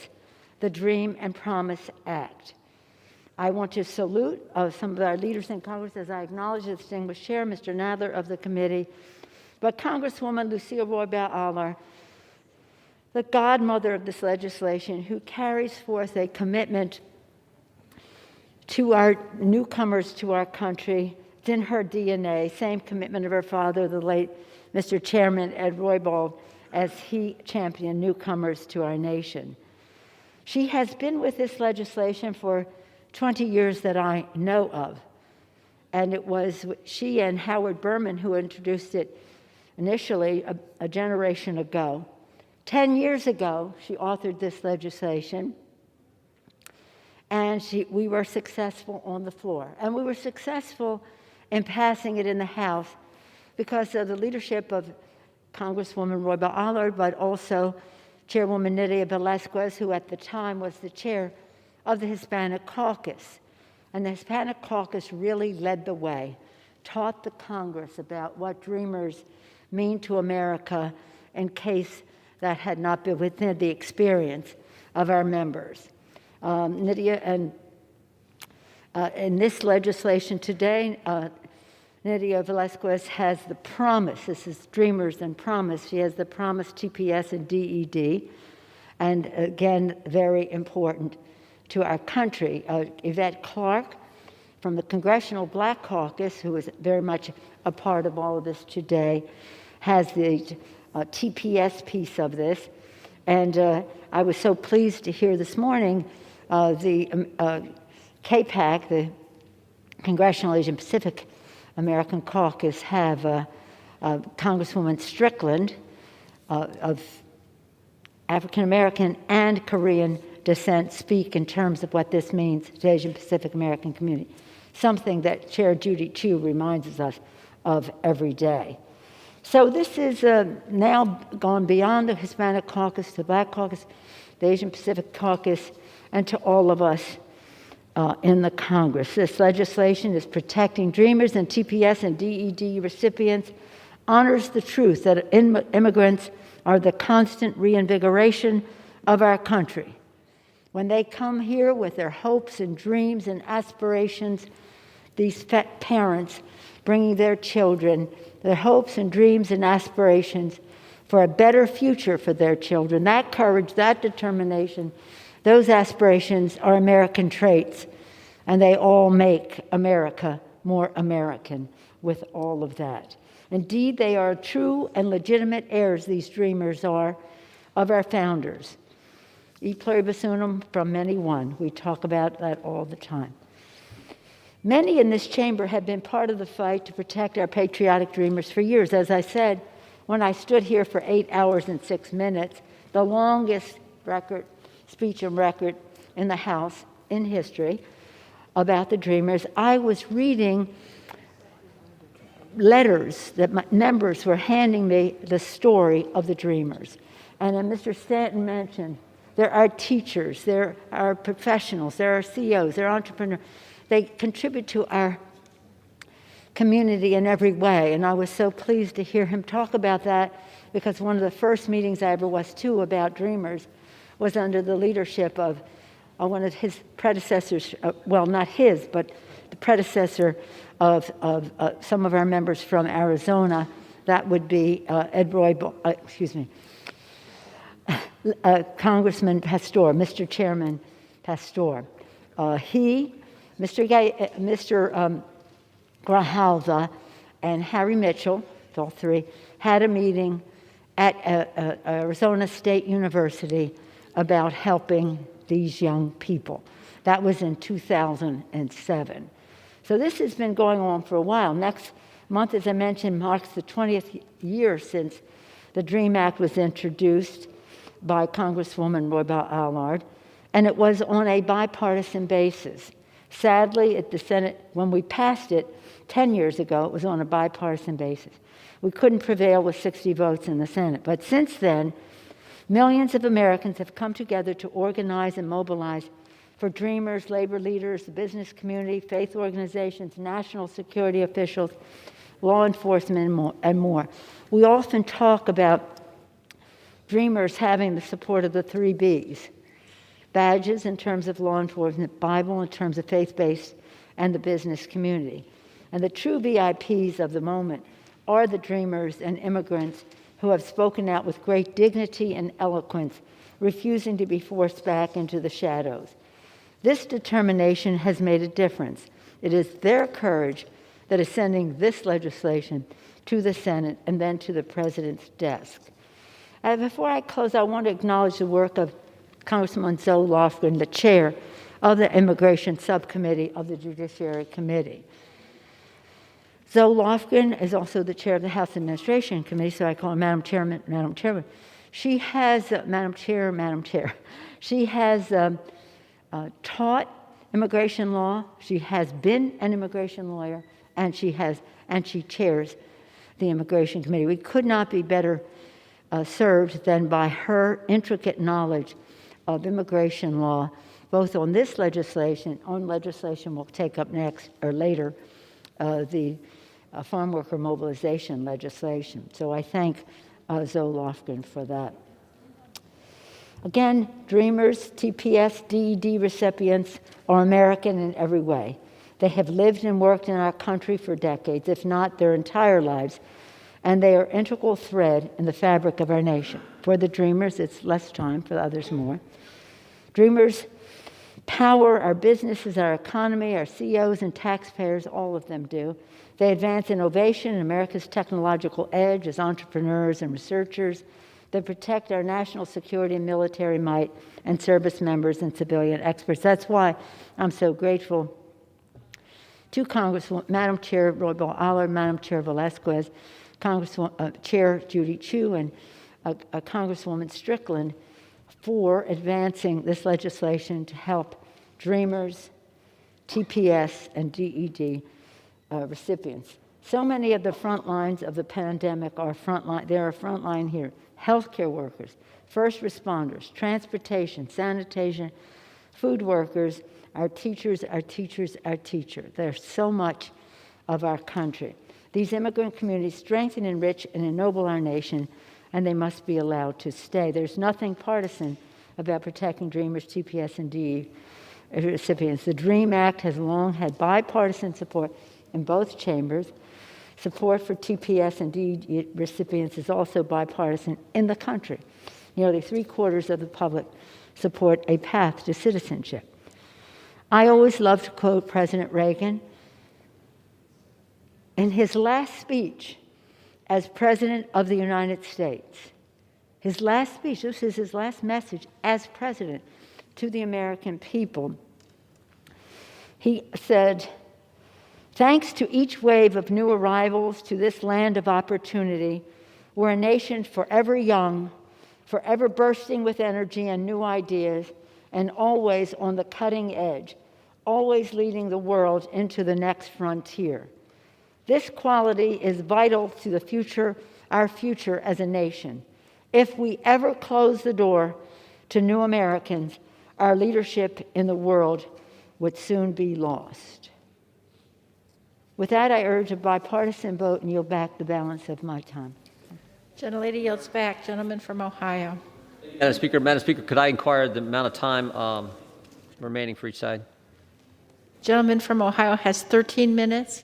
the Dream and Promise Act. I want to salute some of our leaders in Congress as I acknowledge the distinguished chair, Mr. Nadler of the committee, but Congresswoman Lucille Roybal-Allard, the godmother of this legislation, who carries forth a commitment to our newcomers to our country. It's in her DNA, same commitment of her father, the late Mr. Chairman Ed Roybal, as he championed newcomers to our nation. She has been with this legislation for 20 years that I know of, and it was she and Howard Berman who introduced it initially a generation ago. 10 years ago, she authored this legislation, and we were successful on the floor. And we were successful in passing it in the House because of the leadership of Congresswoman Roybal Allard, but also Chairwoman Nydia Velázquez, who at the time was the chair of the Hispanic Caucus. And the Hispanic Caucus really led the way, taught the Congress about what dreamers mean to America in case that had not been within the experience of our members. Nydia, and in this legislation today, Nydia Velázquez has the promise, this is Dreamers and Promise, she has the promise TPS and DED, and again, very important to our country. Yvette Clarke from the Congressional Black Caucus, who is very much a part of all of this today, has the TPS piece of this. And I was so pleased to hear this morning the CAPAC, the Congressional Asian Pacific American Caucus, have Congresswoman Strickland of African American and Korean descent speak in terms of what this means to the Asian Pacific American community, something that Chair Judy Chu reminds us of every day. So this is now gone beyond the Hispanic Caucus, to the Black Caucus, the Asian Pacific Caucus, and to all of us in the Congress. This legislation is protecting Dreamers and TPS and DED recipients, honors the truth that immigrants are the constant reinvigoration of our country. When they come here with their hopes and dreams and aspirations, these parents bringing their children, their hopes and dreams and aspirations for a better future for their children, that courage, that determination, those aspirations are American traits, and they all make America more American with all of that. Indeed, they are true and legitimate heirs, these dreamers are, of our founders. E pluribus unum, from many one. We talk about that all the time. Many in this chamber have been part of the fight to protect our patriotic dreamers for years. As I said, when I stood here for 8 hours and 6 minutes, the longest speech and record in the House in history about the dreamers, I was reading letters that my members were handing me, the story of the dreamers. And then Mr. Stanton mentioned, there are teachers, there are professionals, there are CEOs, there are entrepreneurs. They contribute to our community in every way. And I was so pleased to hear him talk about that, because one of the first meetings I ever was to about Dreamers was under the leadership of one of his predecessors, well, not his, but the predecessor of some of our members from Arizona. That would be Congressman Pastor, Mr. Chairman Pastor. Mr. Grijalva and Harry Mitchell, all three, had a meeting at Arizona State University about helping these young people. That was in 2007. So this has been going on for a while. Next month, as I mentioned, marks the 20th year since the DREAM Act was introduced by Congresswoman Roybal Allard, and it was on a bipartisan basis. Sadly, at the Senate, when we passed it 10 years ago, it was on a bipartisan basis. We couldn't prevail with 60 votes in the Senate. But since then, millions of Americans have come together to organize and mobilize for dreamers, labor leaders, the business community, faith organizations, national security officials, law enforcement, and more. We often talk about dreamers having the support of the 3 Bs. Badges in terms of law enforcement, Bible in terms of faith-based, and the business community. And the true VIPs of the moment are the dreamers and immigrants who have spoken out with great dignity and eloquence, refusing to be forced back into the shadows. This determination has made a difference. It is their courage that is sending this legislation to the Senate and then to the President's desk. Before I close, I want to acknowledge the work of Congresswoman Zoe Lofgren, the chair of the Immigration Subcommittee of the Judiciary Committee. Zoe Lofgren is also the chair of the House Administration Committee, so I call her Madam Chairman, Madam Chairman. She has, Madam Chair, she has taught immigration law. She has been an immigration lawyer, and she chairs the Immigration Committee. We could not be better served than by her intricate knowledge of immigration law, both on this legislation, we'll take up next or later, the farm worker mobilization legislation. So I thank Zoe Lofgren for that. Again, Dreamers, TPS, DED recipients are American in every way. They have lived and worked in our country for decades, if not their entire lives, and they are an integral thread in the fabric of our nation. For the Dreamers, it's less time, for the others more. Dreamers power our businesses, our economy, our CEOs and taxpayers, all of them do. They advance innovation and America's technological edge as entrepreneurs and researchers. They protect our national security and military might and service members and civilian experts. That's why I'm so grateful to Congresswoman, Madam Chair Roybal Allard, Madam Chair Velasquez, Chair Judy Chu, and Congresswoman Strickland for advancing this legislation to help Dreamers, TPS, and DED recipients. So many of the front lines of the pandemic are there are frontline here. Healthcare workers, first responders, transportation, sanitation, food workers, our teachers. There's so much of our country. These immigrant communities strengthen, enrich, and ennoble our nation, and they must be allowed to stay. There's nothing partisan about protecting Dreamers, TPS, and DE recipients. The DREAM Act has long had bipartisan support in both chambers. Support for TPS and DE recipients is also bipartisan in the country. Nearly 3/4 of the public support a path to citizenship. I always love to quote President Reagan. In his last speech as President of the United States, his last speech, this is his last message as President to the American people, he said, "Thanks to each wave of new arrivals to this land of opportunity, we're a nation forever young, forever bursting with energy and new ideas, and always on the cutting edge, always leading the world into the next frontier. This quality is vital to the future, our future as a nation. If we ever close the door to new Americans, our leadership in the world would soon be lost." With that, I urge a bipartisan vote and yield back the balance of my time. Gentlelady yields back. Gentleman from Ohio. Madam Speaker, could I inquire the amount of time remaining for each side? Gentleman from Ohio has 13 minutes.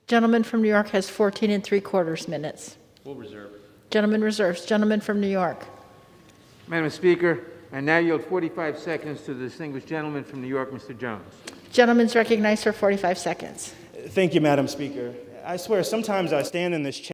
Gentleman from New York has 14 3/4 minutes. We'll reserve. Gentleman reserves. Gentleman from New York. Madam Speaker, I now yield 45 seconds to the distinguished gentleman from New York, Mr. Jones. Gentleman's recognized for 45 seconds. Thank you, Madam Speaker. I swear, sometimes I stand in this chamber